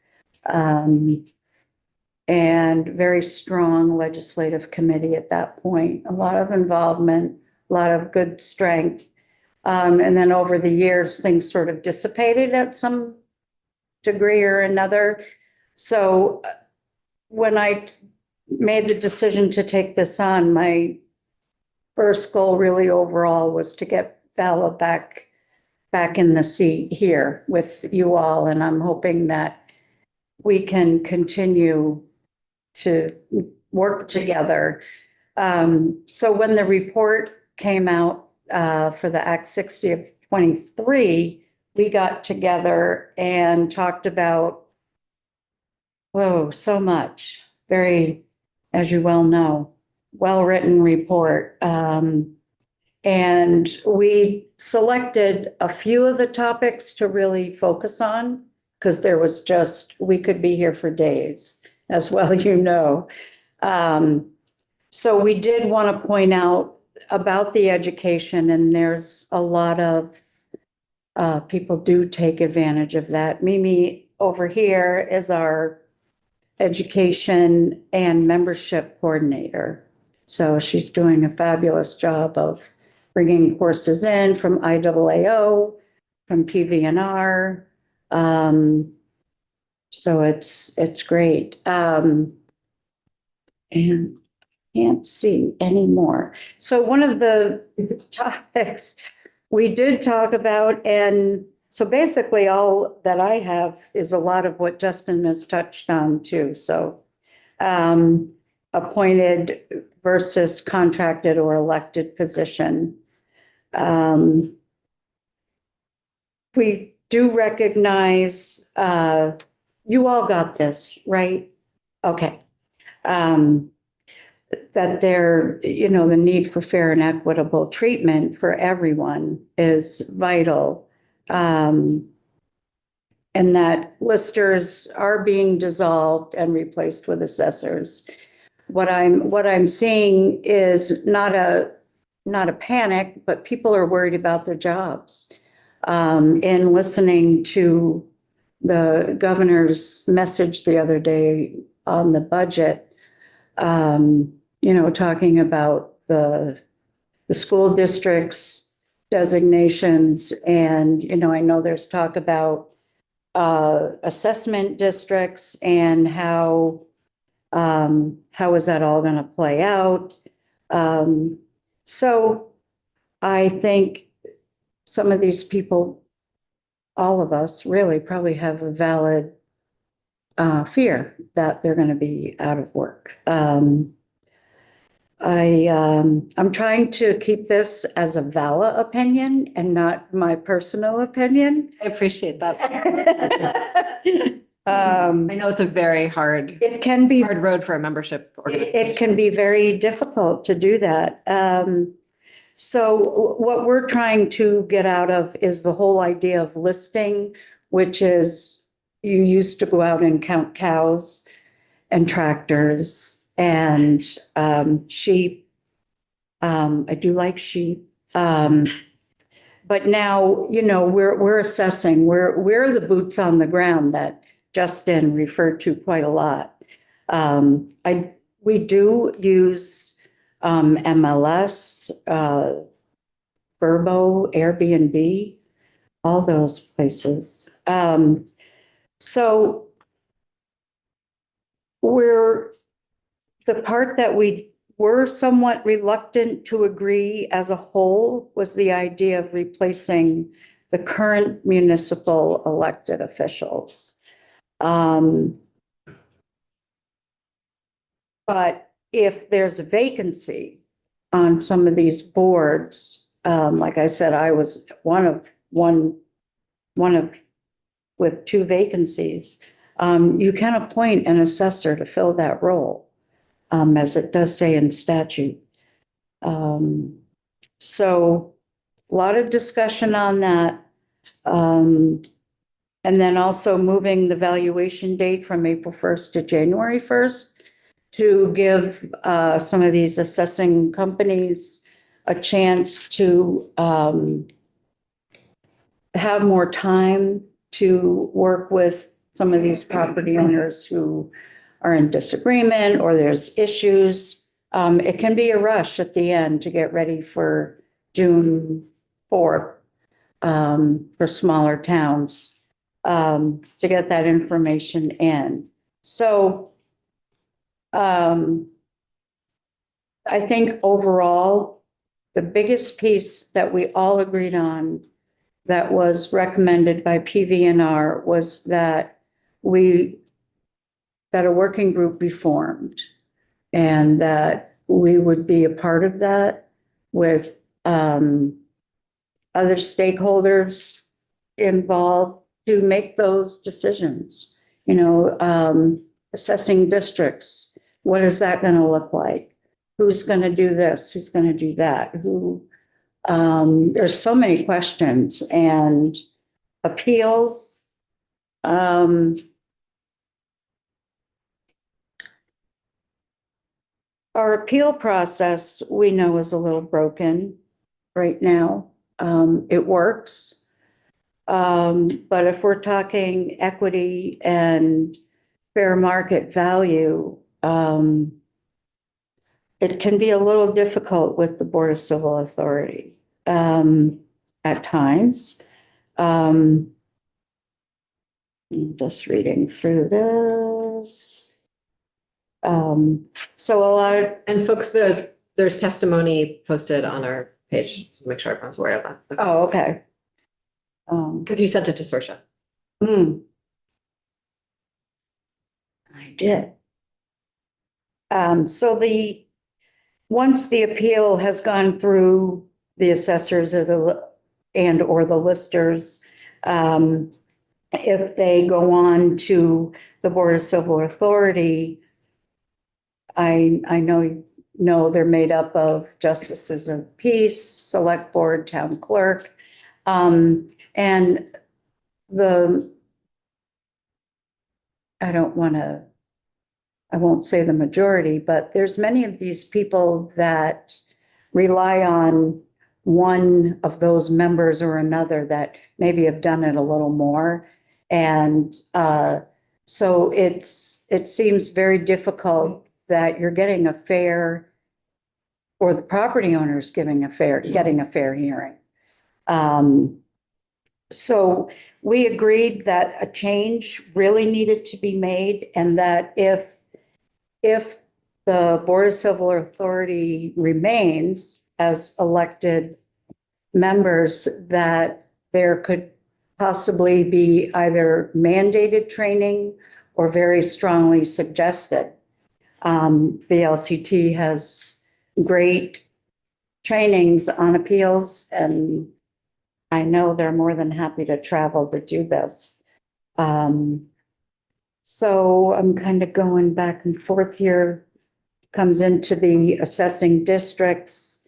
And very strong legislative committee at that point, a lot of involvement, a lot of good strength. And then over the years, things sort of dissipated at some degree or another. So when I made the decision to take this on, my first goal really overall was to get VALA back in the seat here with you all. And I'm hoping that we can continue to work together. So when the report came out for the Act 60 of 23, we got together and talked about, so much, very, as you well know, well-written report. And we selected a few of the topics to really focus on, because there was we could be here for days, as well, you know. So we did want to point out about the education, and there's a lot of people do take advantage of that. Mimi over here is our education and membership coordinator. So she's doing a fabulous job of bringing courses in from IAAO, from PVNR. So it's great. And can't see anymore. So one of the topics we did talk about, and so basically all that I have is a lot of what Justin has touched on too. So appointed versus contracted or elected position. We do recognize, you all got this, right? Okay. That there, you know, the need for fair and equitable treatment for everyone is vital. And that listers are being dissolved and replaced with assessors. What I'm seeing is not a panic, but people are worried about their jobs. In listening to the governor's message the other day on the budget, you know, talking about the school districts designations, and, you know, I know there's talk about assessment districts and how is that all going to play out? So I think some of these people, all of us really probably have a valid fear that they're going to be out of work. I'm trying to keep this as a Vala opinion and not my personal opinion. I appreciate that. I I know it's a very hard It can be, road for a membership organization. it can be very difficult to do that. So what we're trying to get out of is the whole idea of listing, which is you used to go out and count cows and tractors and sheep. I do like sheep. But now, you know, we're assessing, we're the boots on the ground that Justin referred to quite a lot. We do use MLS, Vrbo, Airbnb, all those places. So the part that we were somewhat reluctant to agree as a whole was the idea of replacing the current municipal elected officials. But if there's a vacancy on some of these boards, like I said, I was one of with 2 vacancies, you can appoint an assessor to fill that role, as it does say in statute. So a lot of discussion on that. And then also moving the valuation date from April 1st to January 1st to give some of these assessing companies a chance to have more time to work with some of these property owners who are in disagreement or there's issues. It can be a rush at the end to get ready for June 4th for smaller towns to get that information in. So I think overall, the biggest piece that we all agreed on that was recommended by PVNR was that a working group be formed and that we would be a part of that with other stakeholders involved to make those decisions. You know, assessing districts, what is that going to look like? Who's going to do this? Who's going to do that? There's so many questions and appeals. Our appeal process, we know, is a little broken right now. It works. But if we're talking equity and fair market value, it can be a little difficult with the Board of Civil Authority at times. I'm just reading through this. So a lot of, And folks, there's testimony posted on our page to make sure everyone's aware of that. oh, okay. Because you sent it to Sorsha. Hmm. I did. So once the appeal has gone through the assessors or the listers, if they go on to the Board of Civil Authority, I know they're made up of justices of peace, select board, town clerk. And I won't say the majority, but there's many of these people that rely on one of those members or another that maybe have done it a little more. And so it seems very difficult that you're getting a fair, or the property owner's getting a fair hearing. So we agreed that a change really needed to be made, and that if the Board of Civil Authority remains as elected members, that there could possibly be either mandated training or very strongly suggested. The LCT has great trainings on appeals, and I know they're more than happy to travel to do this. So I'm kind of going back and forth here. Comes into the assessing districts.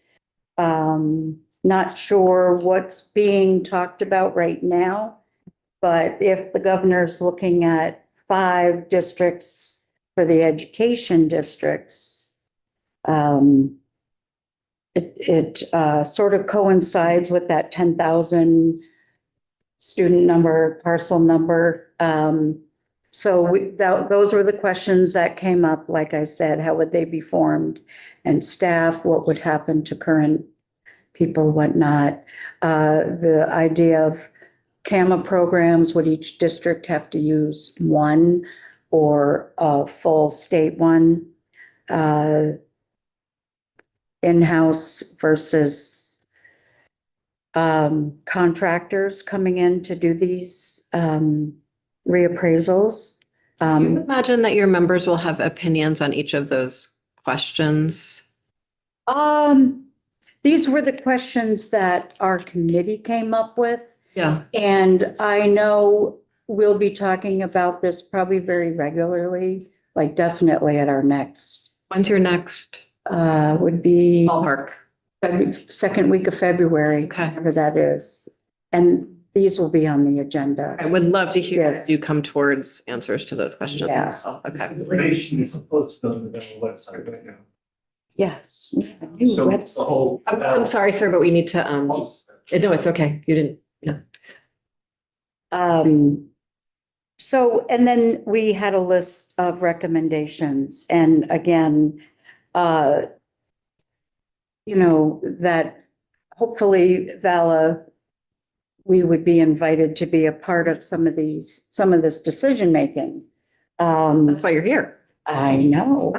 Not sure what's being talked about right now, but if the governor's looking at 5 districts for the education districts, it sort of coincides with that 10,000 student number, parcel number. So those were the questions that came up. Like I said, how would they be formed? And staff, what would happen to current people, whatnot? The idea of CAMA programs, would each district have to use one or a full state one? In-house versus contractors coming in to do these reappraisals. Imagine that your members will have opinions on each of those questions. These were the questions that our committee came up with. Yeah. And I know we'll be talking about this probably very regularly, like definitely at our next, When's your next would be ballpark? second week of February, Okay. whatever that is. And these will be on the agenda. I would love to hear Yeah. as you come towards answers to those questions. Yes. Oh, okay. Information is supposed to be on the website right now. Yes. we have a new So the website. whole. I'm sorry, sir, but we need to, no, it's okay. You didn't, yeah. So, and then we had a list of recommendations, and again, that hopefully Vala, we would be invited to be a part of some of this decision-making. That's why you're here. I know.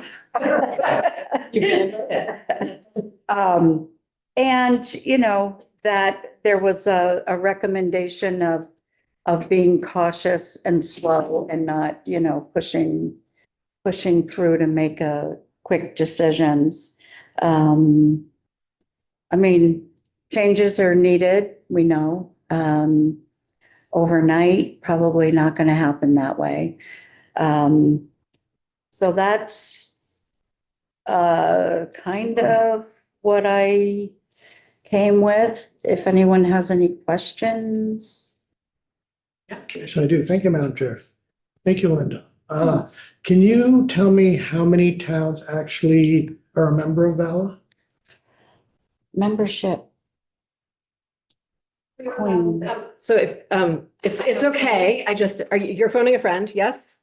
And, that there was a recommendation of being cautious and slow and not, pushing through to make quick decisions. Changes are needed, we know. Overnight, probably not going to happen that way. So that's kind of what I came with. If anyone has any questions. Okay, so I do. Thank you, Madam Chair. Thank you, Linda. Can you tell me how many towns actually are a member of VALA? Membership. Queen. So if, it's okay. You're phoning a friend, yes?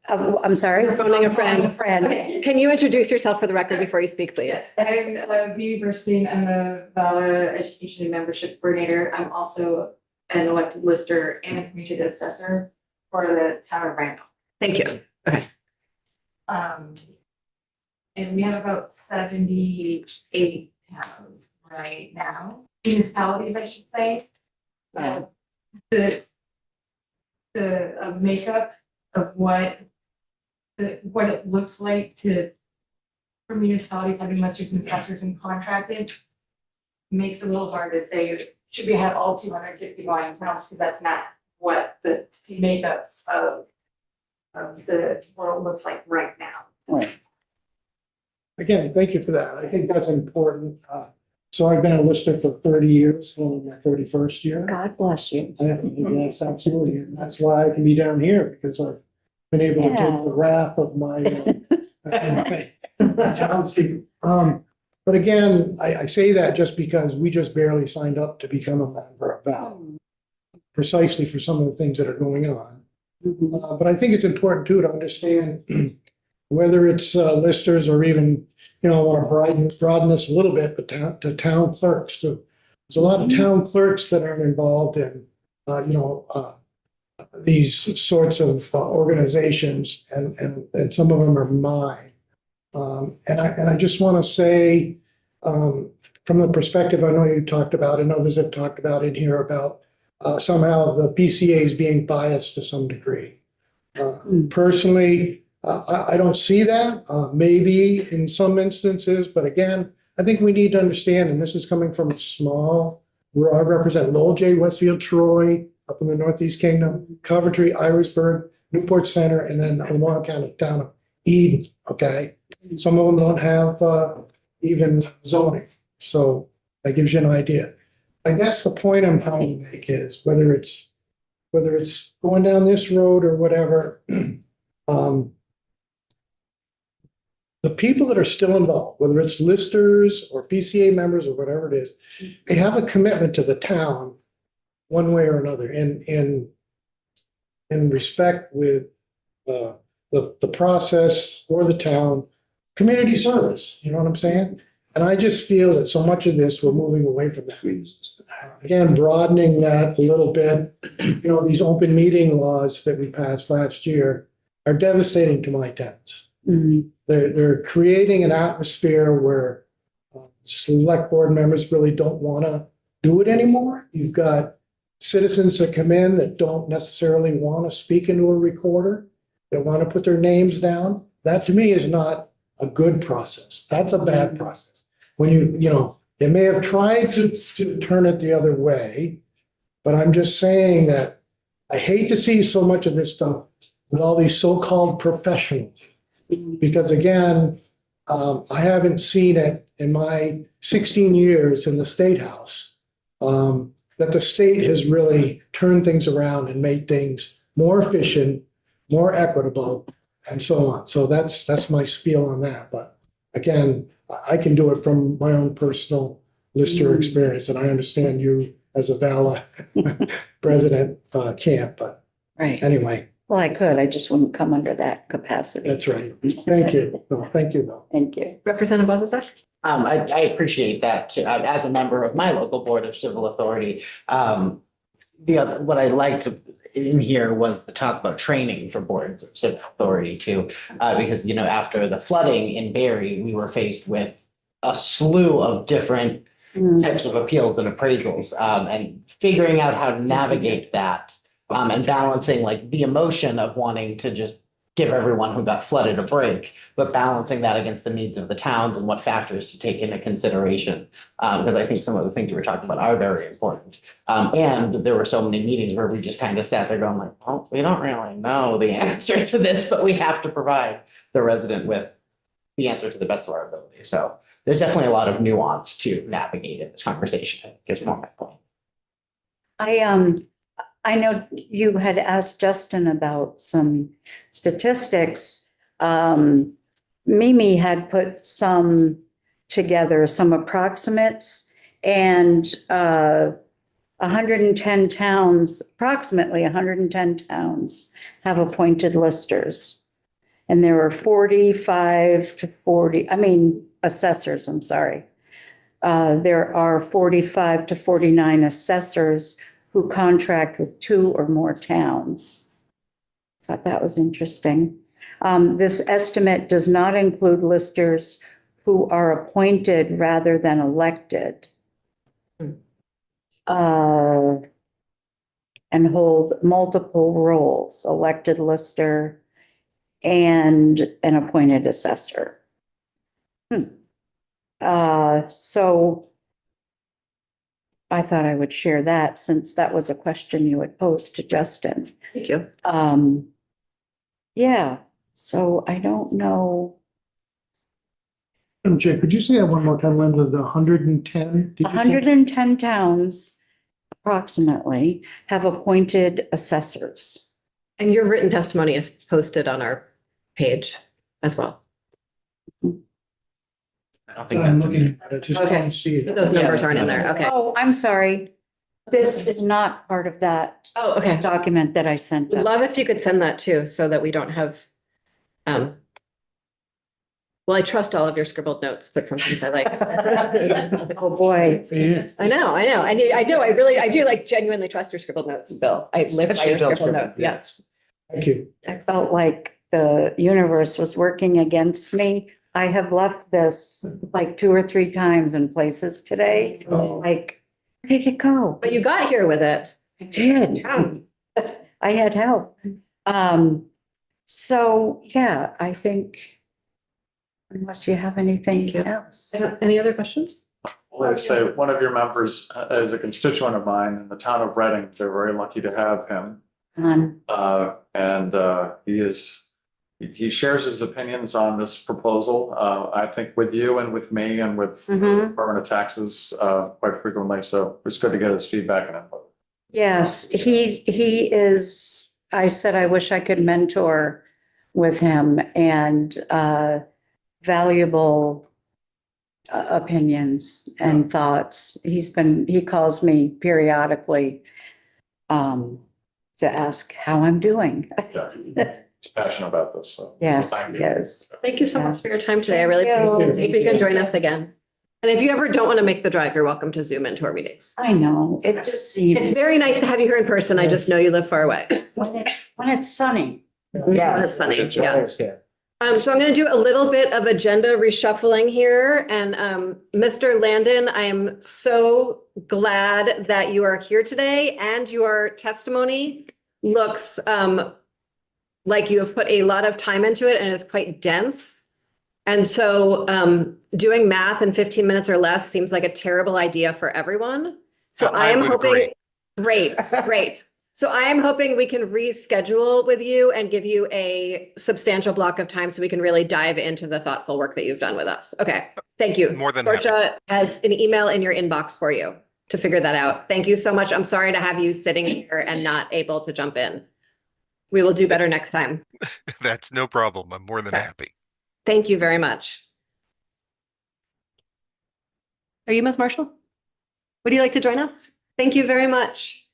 I'm sorry. You're phoning a friend. A friend. Can you introduce yourself for the record before you speak, please? Yes, I'm Vivi Burstein. I'm the VALA Education and Membership Coordinator. I'm also an elected lister and a community assessor for the town of Randall. Thank you. Okay. And we have about 78 towns right now, municipalities, I should say. The makeup of what it looks like for municipalities having listers and assessors and contracted makes it a little hard to say, should we have all 251 towns, because that's not what the makeup of the world looks like right now. Right. Again, thank you for that. I think that's important. So I've been a lister for 30 years, going my 31st year. God bless you. Yes, absolutely. And that's why I can be down here, because I've been able to take the wrath of my townspeople. But again, I say that just because we just barely signed up to become a member of VAL, precisely for some of the things that are going on. But I think it's important too to understand whether it's listers or even, I want to broaden this a little bit, but to town clerks too. There's a lot of town clerks that are involved in, these sorts of organizations, and some of them are mine. And I just want to say, from the perspective I know you talked about, and others have talked about in here about somehow the PCA is being biased to some degree. Personally, I don't see that, maybe in some instances, but again, I think we need to understand, and this is coming from a small, where I represent Lowell J, Westfield, Troy, up in the Northeast Kingdom, Coventry, Irisburg, Newport Center, and then the one county town of Eden, okay? Some of them don't have even zoning, so that gives you an idea. I guess the point I'm trying to make is whether it's going down this road or whatever, the people that are still involved, whether it's listers or PCA members or whatever it is, they have a commitment to the town one way or another in respect with the process or the town, community service, you know what I'm saying? And I just feel that so much of this, we're moving away from that. Again, broadening that a little bit, these open meeting laws that we passed last year are devastating to my towns. They're creating an atmosphere where select board members really don't want to do it anymore. You've got citizens that come in that don't necessarily want to speak into a recorder, that want to put their names down. That to me is not a good process. That's a bad process. When they may have tried to turn it the other way, but I'm just saying that I hate to see so much of this stuff with all these so-called professionals. Because again, I haven't seen it in my 16 years in the State House, that the state has really turned things around and made things more efficient, more equitable, and so on. So that's my spiel on that. But again, I can do it from my own personal lister experience, and I understand you as a VALA president can't, but Right. anyway, Well, I could, I just wouldn't come under that capacity. that's right. Thank you. No, thank you, though. Thank you. Representative Bozacek? I appreciate that too. As a member of my local board of civil authority, what I liked in here was the talk about training for boards of civil authority too. Because, after the flooding in Barry, we were faced with a slew of different types of appeals and appraisals, and figuring out how to navigate that, and balancing like the emotion of wanting to just give everyone who got flooded a break, but balancing that against the needs of the towns and what factors to take into consideration. Because I think some of the things you were talking about are very important. And there were so many meetings where we just kind of sat there going like, oh, we don't really know the answer to this, but we have to provide the resident with the answer to the best of our ability. So there's definitely a lot of nuance to navigate in this conversation, I think is more my point. I know you had asked Justin about some statistics. Mimi had put some together, some approximates, and 110 towns, approximately 110 towns have appointed listers. And there are 45 to 40, assessors, I'm sorry. There are 45 to 49 assessors who contract with 2 or more towns. Thought that was interesting. This estimate does not include listers who are appointed rather than elected. And hold multiple roles, elected lister and an appointed assessor. So I thought I would share that since that was a question you had posed to Justin. Thank you. Yeah, so I don't know. Jay, could you say that one more time, Linda, the 110? 110 towns approximately have appointed assessors. And your written testimony is posted on our page as well. I don't think I'm that's. looking at it, just Okay. don't see it. Those Yeah, numbers that's aren't in not there. it. Okay. Oh, I'm sorry. This is not part of that Oh, okay. document that I sent. Would out. love if you could send that too, so that we don't have, well, I trust all of your scribbled notes, but sometimes I like. Oh, boy. I know. I do like genuinely trust your scribbled notes, Bill. I live by your scribbled notes. Yes. Thank you. I felt like the universe was working against me. I have left this like 2 or 3 times in places today. Like, where did it go? But you got here with it. I did. I had help. So, yeah, I think unless you have anything Thank you. else. Any other questions? Let's say one of your members is a constituent of mine in the town of Reading. They're very lucky to have him. He shares his opinions on this proposal, I think with you and with me and with the Department of Taxes, quite frequently. So it's good to get his feedback and input. Yes, he is, I said, I wish I could mentor with him and valuable opinions and thoughts. He calls me periodically to ask how I'm doing. Yeah. He's passionate about this, so. Yes, so thank you. yes. Thank you so much for your time today. I really Thank you. appreciate it. Maybe you can join us again. And if you ever don't want to make the drive, you're welcome to Zoom into our meetings. I know, it just seems. It's very nice to have you here in person. I just know you live far away. When it's sunny. Yeah, it's sunny, It's yeah. weather's good. So I'm going to do a little bit of agenda reshuffling here. And Mr. Landon, I am so glad that you are here today and your testimony looks like you have put a lot of time into it and is quite dense. And so doing math in 15 minutes or less seems like a terrible idea for everyone. So I am would hoping, agree. great. So I am hoping we can reschedule with you and give you a substantial block of time so we can really dive into the thoughtful work that you've done with us. Okay, thank you. More than happy. Sorcha has an email in your inbox for you to figure that out. Thank you so much. I'm sorry to have you sitting here and not able to jump in. We will do better next time. That's no problem. I'm more than Okay. happy. Thank you very much. Are you Ms. Marshall? Would you like to join us? Thank you very much.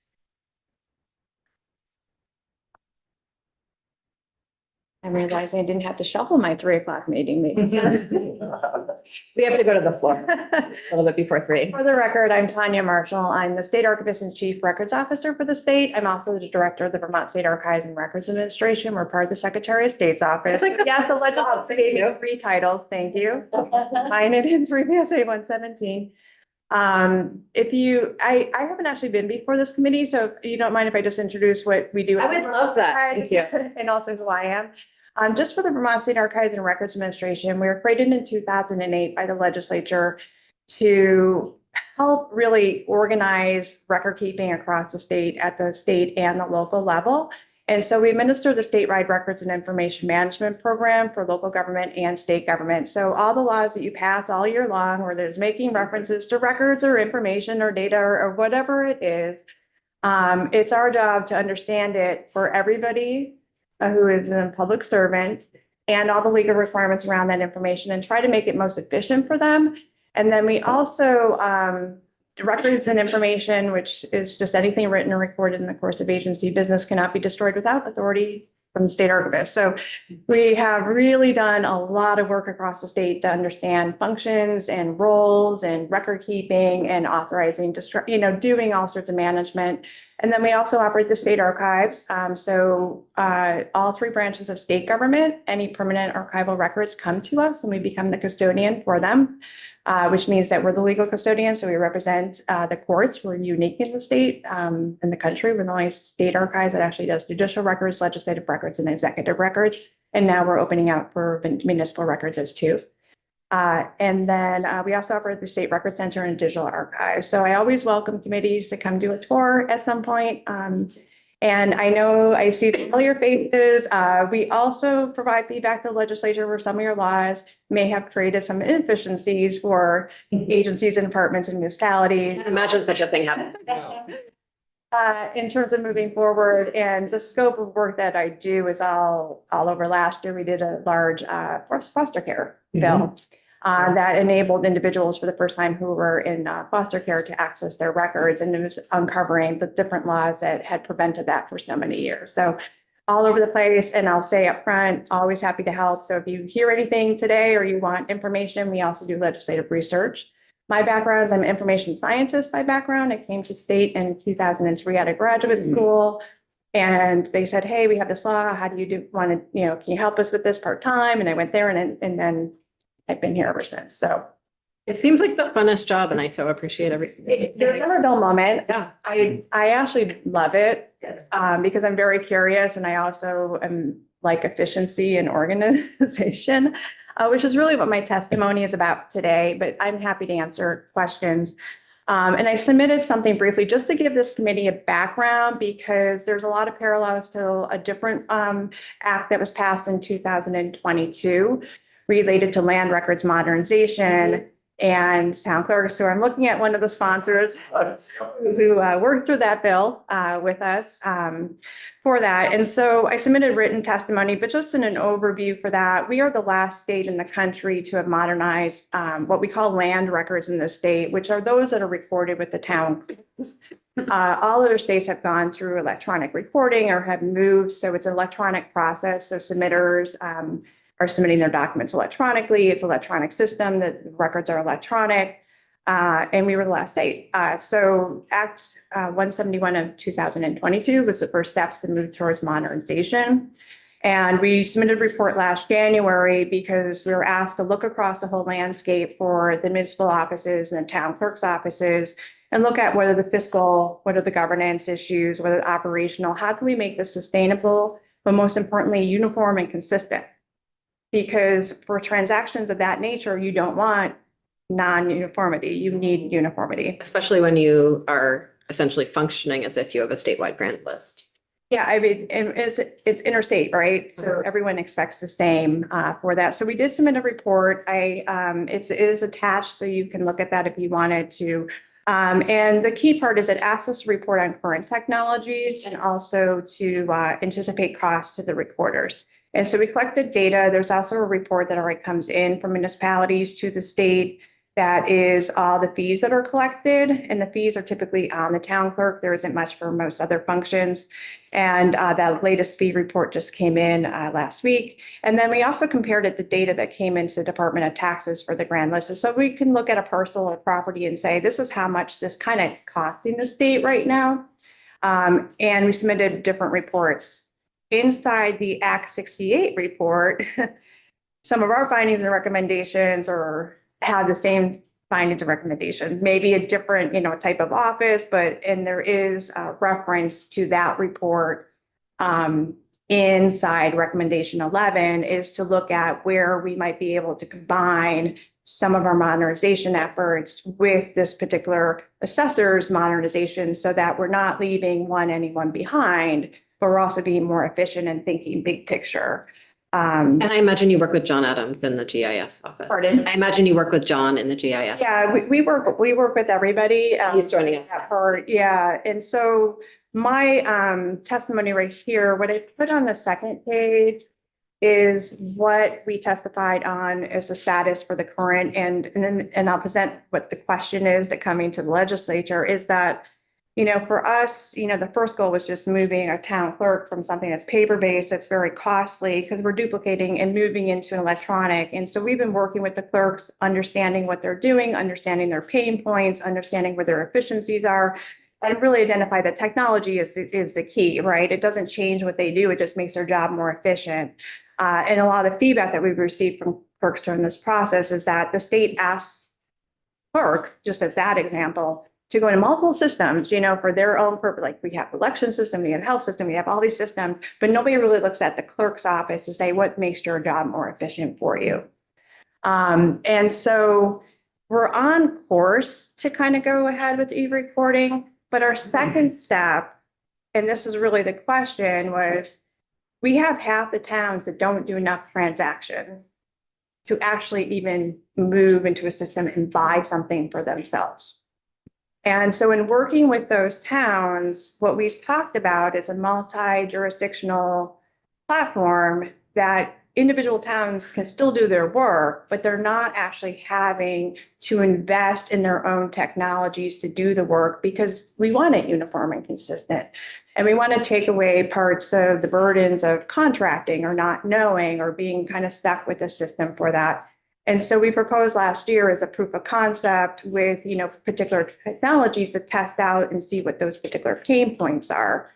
I'm realizing I didn't have to shuffle my 3 o'clock meeting. We have to go to the floor a little bit before 3. For the record, I'm Tanya Marshall. I'm the State Archivist and Chief Records Officer for the state. I'm also the Director of the Vermont State Archives and Records Administration. We're part of the Secretary of State's office. It's like the- Yes, the legislature gave me you. 3 titles. Thank you. Mine it in 3 PSA 117. I haven't actually been before this committee, so if you don't mind if I just introduce what we do. I would love that. Thank you. And also who I am. Just for the Vermont State Archives and Records Administration, we were created in 2008 by the legislature to help really organize record keeping across the state at the state and the local level. And so we administer the statewide records and information management program for local government and state government. So all the laws that you pass all year long, where there's making references to records or information or data or whatever it is, it's our job to understand it for everybody who is a public servant and all the legal requirements around that information and try to make it most efficient for them. And then we also, records and information, which is just anything written or recorded in the course of agency business, cannot be destroyed without authority from the state archivist. So we have really done a lot of work across the state to understand functions and roles and record keeping and authorizing, doing all sorts of management. And then we also operate the state archives. All three branches of state government, any permanent archival records come to us and we become the custodian for them, which means that we're the legal custodian. So we represent the courts. We're unique in the state, in the country. We're the only state archives that actually does judicial records, legislative records, and executive records. And now we're opening out for municipal records as too. And then we also operate the State Record Center and Digital Archive. So I always welcome committees to come do a tour at some point. And I know I see familiar faces. We also provide feedback to the legislature where some of your laws may have created some inefficiencies for agencies and departments and municipalities. Imagine such a thing happening. In terms of moving forward, and the scope of work that I do is all over. Last year, we did a large foster care bill that enabled individuals for the first time who were in foster care to access their records, and it was uncovering the different laws that had prevented that for so many years. So all over the place, and I'll say up front, always happy to help. So if you hear anything today or you want information, we also do legislative research. My background is I'm an information scientist by background. I came to state in 2003 out of graduate school. And they said, hey, we have this law. How do you can you help us with this part-time? And I went there and then I've been here ever since. So It seems like the funnest job and I so appreciate everything. there's never a dull moment. Yeah. I actually love it because I'm very curious and I also am like efficiency and organization. Which is really what my testimony is about today, but I'm happy to answer questions. And I submitted something briefly just to give this committee a background because there's a lot of parallels to a different act that was passed in 2022 related to land records modernization and town clerks. So I'm looking at one of the sponsors who worked through that bill with us for that. And so I submitted written testimony, but just in an overview for that, we are the last state in the country to have modernized what we call land records in the state, which are those that are recorded with the town. All other states have gone through electronic recording or have moved. So it's an electronic process. So submitters are submitting their documents electronically. It's an electronic system that records are electronic. And we were the last state. So Act 171 of 2022 was the first steps to move towards modernization. And we submitted a report last January because we were asked to look across the whole landscape for the municipal offices and the town clerk's offices and look at what are the fiscal, what are the governance issues, what are the operational, how can we make this sustainable, but most importantly, uniform and consistent. Because for transactions of that nature, you don't want non-uniformity, you need uniformity. Especially when you are essentially functioning as if you have a statewide grant list. Yeah, I mean, it's interstate, right? So everyone expects the same for that. So we did submit a report. It is attached, so you can look at that if you wanted to. And the key part is it asks us to report on current technologies and also to anticipate costs to the recorders. And so we collected data. There's also a report that already comes in from municipalities to the state that is all the fees that are collected. And the fees are typically on the town clerk. There isn't much for most other functions. And that latest fee report just came in last week. And then we also compared it to data that came into the Department of Taxes for the grand list. So we can look at a parcel or property and say, this is how much this kind of costing the state right now. And we submitted different reports. Inside the Act 68 report, some of our findings and recommendations have the same findings and recommendations, maybe a different, type of office, and there is a reference to that report inside recommendation 11 is to look at where we might be able to combine some of our modernization efforts with this particular assessor's modernization so that we're not leaving anyone behind, but we're also being more efficient and thinking big picture. And I imagine you work with John Adams in the GIS office. Pardon? I imagine you work with John in the GIS. Yeah, we work with everybody. He's joining us. That part, yeah. And so my testimony right here, what I put on the second page is what we testified on as the status for the current and I'll present what the question is that coming to the legislature is that For us, the first goal was just moving a town clerk from something that's paper-based, that's very costly, because we're duplicating and moving into an electronic. And so we've been working with the clerks, understanding what they're doing, understanding their pain points, understanding where their efficiencies are, and really identify that technology is the key, right? It doesn't change what they do, it just makes their job more efficient. And a lot of the feedback that we've received from clerks during this process is that the state asks clerks, just as that example, to go into multiple systems, for their own purpose. Like we have election system, we have health system, we have all these systems, but nobody really looks at the clerk's office to say what makes your job more efficient for you. And so we're on course to kind of go ahead with e-recording, but our second step, and this is really the question, was we have half the towns that don't do enough transactions to actually even move into a system and buy something for themselves. And so in working with those towns, what we've talked about is a multi-jurisdictional platform that individual towns can still do their work, but they're not actually having to invest in their own technologies to do the work, because we want it uniform and consistent. And we want to take away parts of the burdens of contracting or not knowing or being kind of stuck with the system for that. And so we proposed last year as a proof of concept with, particular technologies to test out and see what those particular pain points are.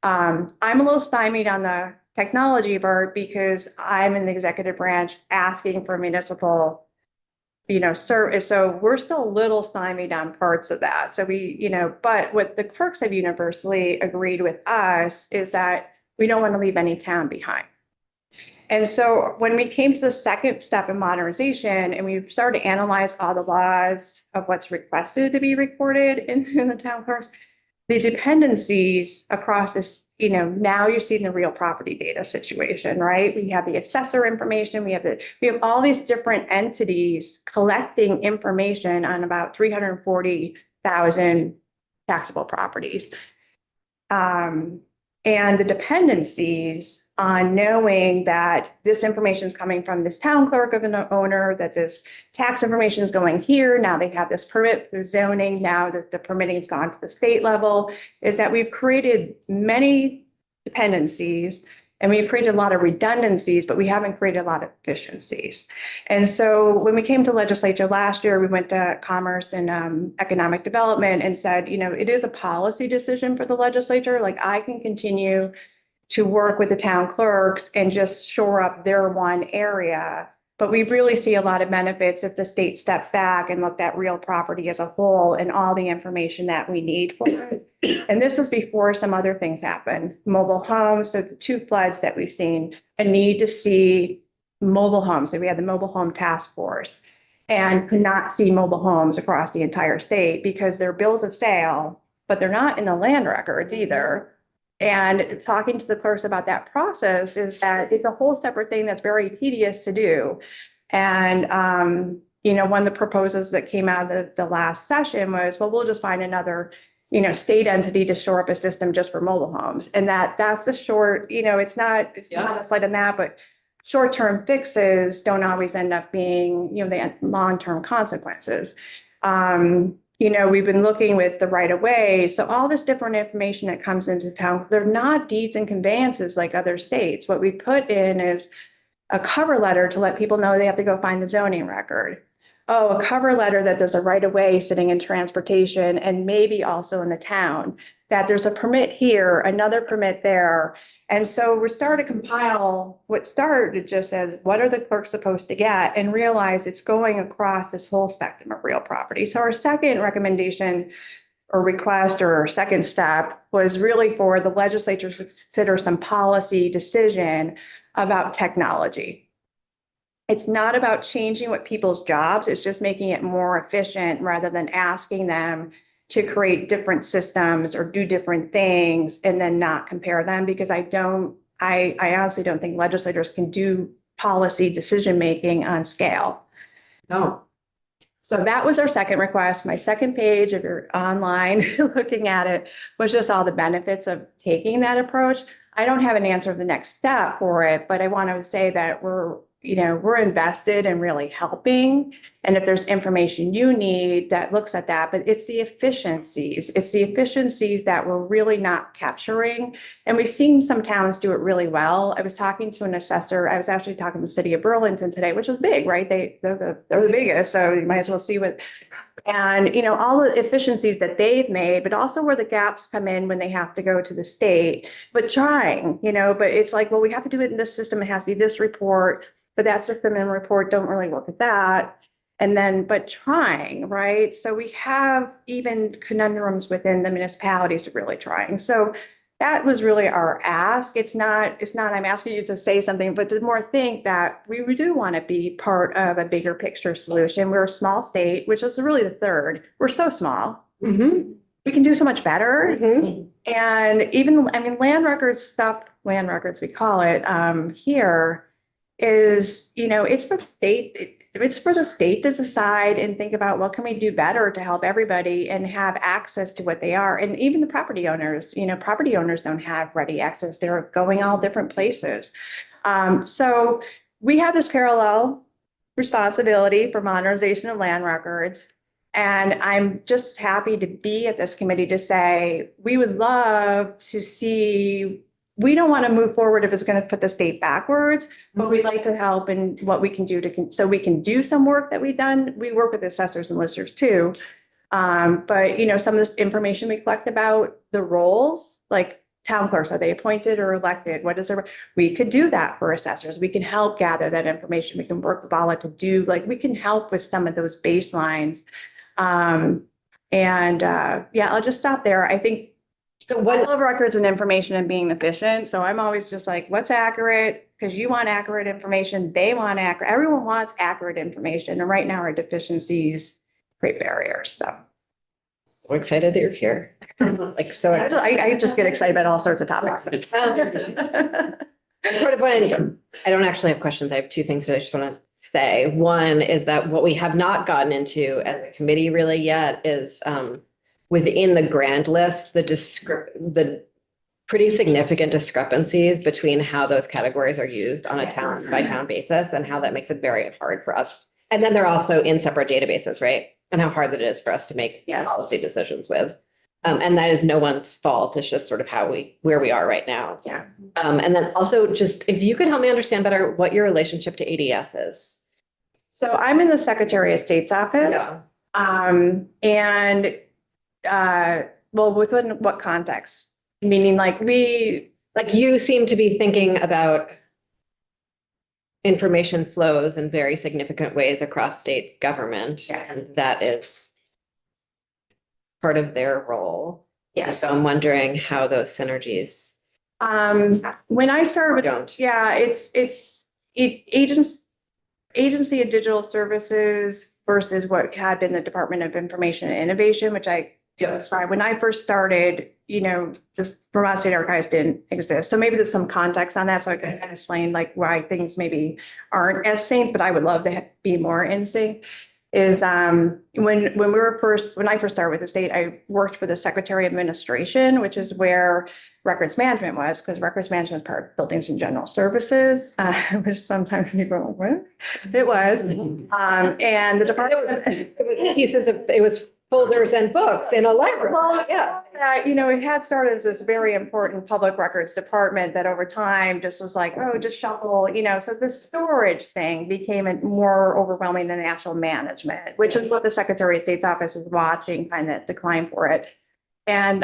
I'm a little stymied on the technology part because I'm in the executive branch asking for municipal, service. So we're still a little stymied on parts of that. So but what the clerks have universally agreed with us is that we don't want to leave any town behind. And so when we came to the second step in modernization and we started to analyze all the laws of what's requested to be recorded in the town clerks, the dependencies across this, now you're seeing the real property data situation, right? We have the assessor information, we have all these different entities collecting information on about 340,000 taxable properties. And the dependencies on knowing that this information is coming from this town clerk of an owner, that this tax information is going here. Now they have this permit through zoning. Now that the permitting has gone to the state level, is that we've created many dependencies and we've created a lot of redundancies, but we haven't created a lot of efficiencies. And so when we came to legislature last year, we went to Commerce and Economic Development and said, it is a policy decision for the legislature. Like I can continue to work with the town clerks and just shore up their one area. But we really see a lot of benefits if the state steps back and looked at real property as a whole and all the information that we need for it. And this was before some other things happened. Mobile homes, so the 2 floods that we've seen, a need to see mobile homes. So we had the mobile home task force and could not see mobile homes across the entire state because they're bills of sale, but they're not in the land records either. And talking to the clerks about that process is that it's a whole separate thing that's very tedious to do. And, one of the proposals that came out of the last session was, well, we'll just find another, state entity to shore up a system just for mobile homes. And that's the short, it's not a slight on that, but short-term fixes don't always end up being, the long-term consequences. We've been looking with the right of way. So all this different information that comes into town, they're not deeds and conveyances like other states. What we put in is a cover letter to let people know they have to go find the zoning record. Oh, a cover letter that there's a right of way sitting in transportation and maybe also in the town, that there's a permit here, another permit there. And so we started to compile what started just as what are the clerks supposed to get and realize it's going across this whole spectrum of real property. So our second recommendation or request or second step was really for the legislature to consider some policy decision about technology. It's not about changing what people's jobs, it's just making it more efficient rather than asking them to create different systems or do different things and then not compare them, because I honestly don't think legislators can do policy decision-making on scale. No. So that was our second request. My second page, if you're online looking at it, was just all the benefits of taking that approach. I don't have an answer of the next step for it, but I want to say that we're we're invested in really helping. And if there's information you need that looks at that, but it's the efficiencies. It's the efficiencies that we're really not capturing. And we've seen some towns do it really well. I was talking to an assessor. I was actually talking to the city of Burlington today, which is big, right? They're the biggest. So you might as well see what, and, all the efficiencies that they've made, but also where the gaps come in when they have to go to the state, but trying, but it's like, well, we have to do it in this system. It has to be this report, but that system and report don't really look at that. And then, but trying, right? So we have even conundrums within the municipalities really trying. So that was really our ask. It's not, I'm asking you to say something, but to more think that we do want to be part of a bigger picture solution. We're a small state, which is really the third. We're so small. Mm-hmm. We can do so much better. Mm-hmm. And even, land records, we call it, here is, it's for the state. It's for the state to decide and think about what can we do better to help everybody and have access to what they are. And even the property owners, property owners don't have ready access. They're going all different places. So we have this parallel responsibility for modernization of land records. And I'm just happy to be at this committee to say, we would love to see, we don't want to move forward if it's going to put the state backwards, but we'd like to help in what we can do so we can do some work that we've done. We work with assessors and listers too. But some of this information we collect about the roles, like town clerks, are they appointed or elected? What is there? We could do that for assessors. We can help gather that information. We can work with Bala to do, we can help with some of those baselines. I'll just stop there. I think I love records and information and being efficient. So I'm always just like, what's accurate? Because you want accurate information. They want accurate. Everyone wants accurate information. And right now our deficiencies create barriers. So excited that you're here. So excited. I just get excited about all sorts of topics. I sort of want I don't actually have questions. I have two things that I just want to say. One is that what we have not gotten into as a committee really yet is within the grant list, the pretty significant discrepancies between how those categories are used on a town by town basis and how that makes it very hard for us. And then they're also in separate databases, right? And how hard it is for us to make policy decisions with. And that is no one's fault. It's just sort of where we are right now. Yeah. And then also just if you can help me understand better what your relationship to ADS is. So I'm in the Secretary of State's office. Yeah. Within what context? Meaning you seem to be thinking about information flows in very significant ways across state government. Yeah. And that is part of their role. Yeah. So I'm wondering how those synergies. When I started with, don't. Agency of Digital Services versus what had been the Department of Information and Innovation, which I described. When I first started, the Vermont State Archives didn't exist. So maybe there's some context on that. So I can kind of explain why things maybe aren't as sync, but I would love to be more in sync. Is when I first started with the state, I worked for the Secretary of Administration, which is where records management was, because records management is part of buildings and general services, which sometimes people are like, what? It was. And the department. It was folders and books in a library. Well, yeah. It had started as this very important public records department that over time just was like, oh, just shuffle, so the storage thing became more overwhelming than the actual management, which is what the Secretary of State's office was watching kind of decline for it. And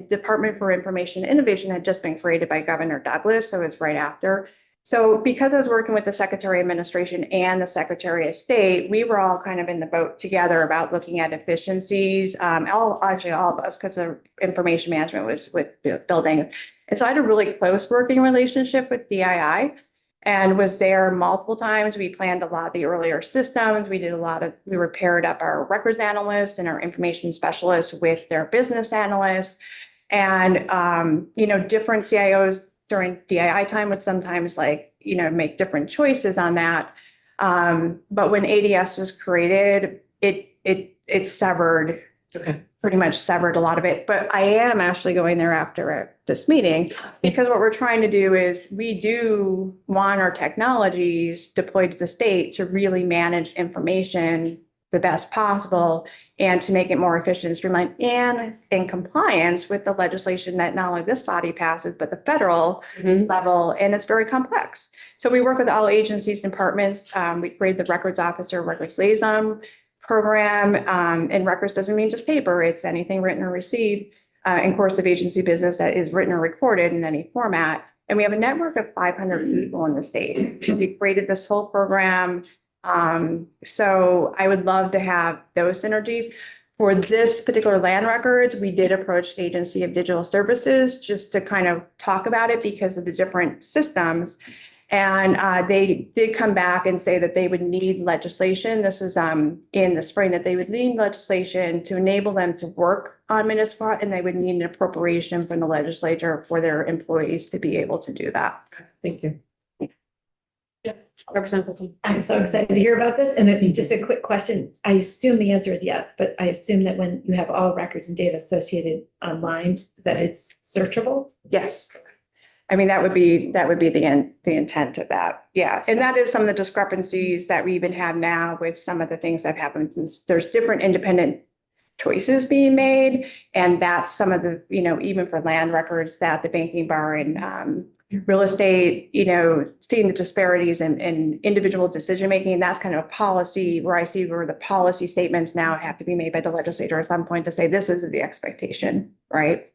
Department for Information and Innovation had just been created by Governor Douglas, so it's right after. So because I was working with the Secretary of Administration and the Secretary of State, we were all kind of in the boat together about looking at efficiencies, all of us, because the information management was with building. And so I had a really close working relationship with DII and was there multiple times. We planned a lot of the earlier systems. We were paired up our records analysts and our information specialists with their business analysts. And, different CIOs during DII time would sometimes make different choices on that. But when ADS was created, it severed Okay. pretty much severed a lot of it, but I am actually going there after this meeting. Because what we're trying to do is we do want our technologies deployed to the state to really manage information the best possible and to make it more efficient, streamlined, and in compliance with the legislation that not only this body passes, but the federal level, and it's very complex. So we work with all agencies, departments. We create the records officer, records liaison program, and records doesn't mean just paper. It's anything written or received in course of agency business that is written or recorded in any format. And we have a network of 500 people in the state. We created this whole program. So I would love to have those synergies. For this particular land records, we did approach Agency of Digital Services just to kind of talk about it because of the different systems. And they did come back and say that they would need legislation. This was in the spring, that they would need legislation to enable them to work on municipal, and they would need an appropriation from the legislature for their employees to be able to do that. Thank you. Representative. I'm so excited to hear about this. And just a quick question. I assume the answer is yes, but I assume that when you have all records and data associated online, that it's searchable. Yes. I mean, that would be the intent of that. Yeah. And that is some of the discrepancies that we even have now with some of the things that happened. There's different independent choices being made. And that's some of the, even for land records, that the banking bar and real estate, seeing the disparities in individual decision-making, that's kind of a policy where I see where the policy statements now have to be made by the legislator at some point to say, this is the expectation, right?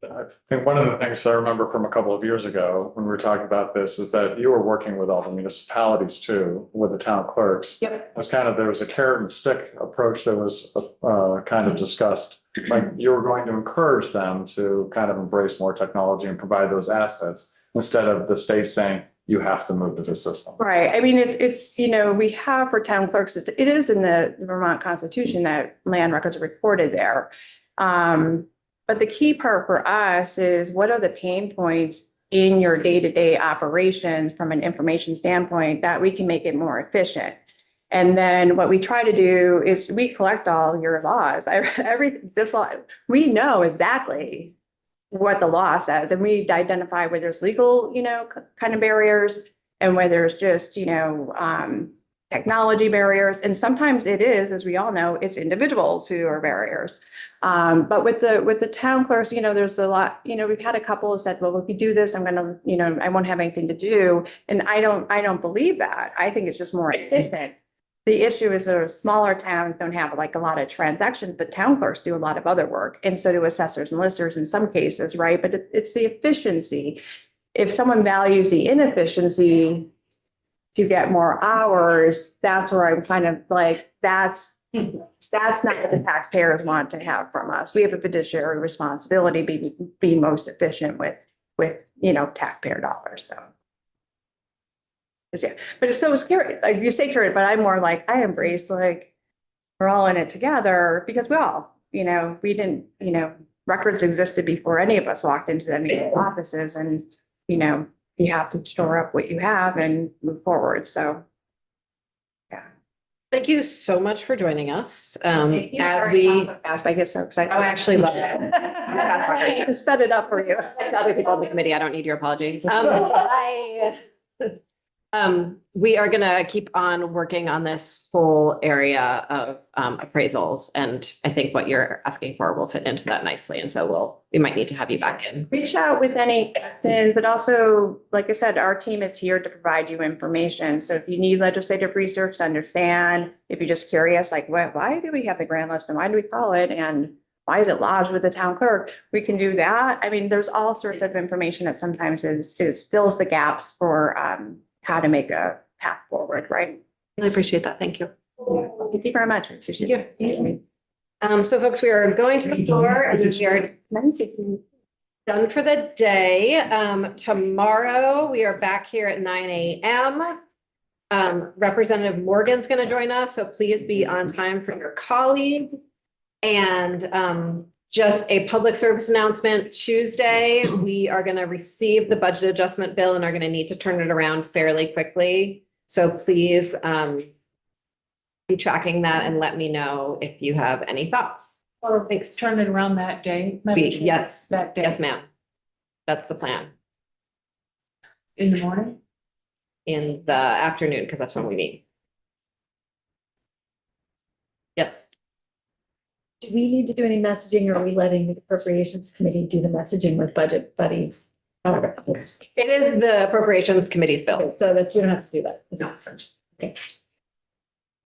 I think one of the things I remember from a couple of years ago when we were talking about this is that you were working with all the municipalities too, with the town clerks. Yep. It was there was a carrot and stick approach that was kind of discussed. Like you were going to encourage them to kind of embrace more technology and provide those assets instead of the state saying, you have to move to this system. Right. I mean, it's, we have for town clerks, it is in the Vermont Constitution that land records are recorded there. But the key part for us is what are the pain points in your day-to-day operations from an information standpoint that we can make it more efficient. And then what we try to do is we collect all your laws. This law, we know exactly what the law says, and we identify where there's legal, kind of barriers and where there's just, technology barriers. And sometimes it is, as we all know, it's individuals who are barriers. But with the town clerks, there's a lot, we've had a couple who said, well, if we do this, I'm going to, I won't have anything to do. And I don't believe that. I think it's just more efficient. The issue is that smaller towns don't have like a lot of transactions, but town clerks do a lot of other work. And so do assessors and listers in some cases, right? But it's the efficiency. If someone values the inefficiency to get more hours, that's where I'm kind of like, that's not what the taxpayers want to have from us. We have a fiduciary responsibility be most efficient with taxpayer dollars. So. Yeah, but it's so scary. Like you say, Karen, but I'm more like I embrace like we're all in it together because we all, we didn't, records existed before any of us walked into any offices, and you have to store up what you have and move forward. So, yeah. Thank you so much for joining us. I get so excited. I actually love it. I sped it up for you. It's other people on the committee. I don't need your apology. We are gonna keep on working on this whole area of appraisals, and I think what you're asking for will fit into that nicely. And so we might need to have you back in. Reach out with any questions, but also, like I said, our team is here to provide you information. So if you need legislative research to understand, if you're just curious, like why do we have the grand list and why do we call it, and why is it lodged with the town clerk? We can do that. I mean, there's all sorts of information that sometimes fills the gaps for how to make a path forward, right? I appreciate that. Thank you. Thank you very much. I appreciate it. So folks, we are going to the floor and we are done for the day. Tomorrow we are back here at 9 a.m. Representative Morgan's going to join us, so please be on time for your colleague. And just a public service announcement, Tuesday, we are going to receive the budget adjustment bill and are going to need to turn it around fairly quickly. So please be tracking that and let me know if you have any thoughts. Or fix, turn it around that day. Yes, That day. yes, ma'am. That's the plan In the morning? in the afternoon, because that's when we meet. Yes. Do we need to do any messaging, or are we letting the appropriations committee do the messaging with budget buddies? It is the appropriations committee's bill. So that's, you don't have to do that. It's not essential. Okay.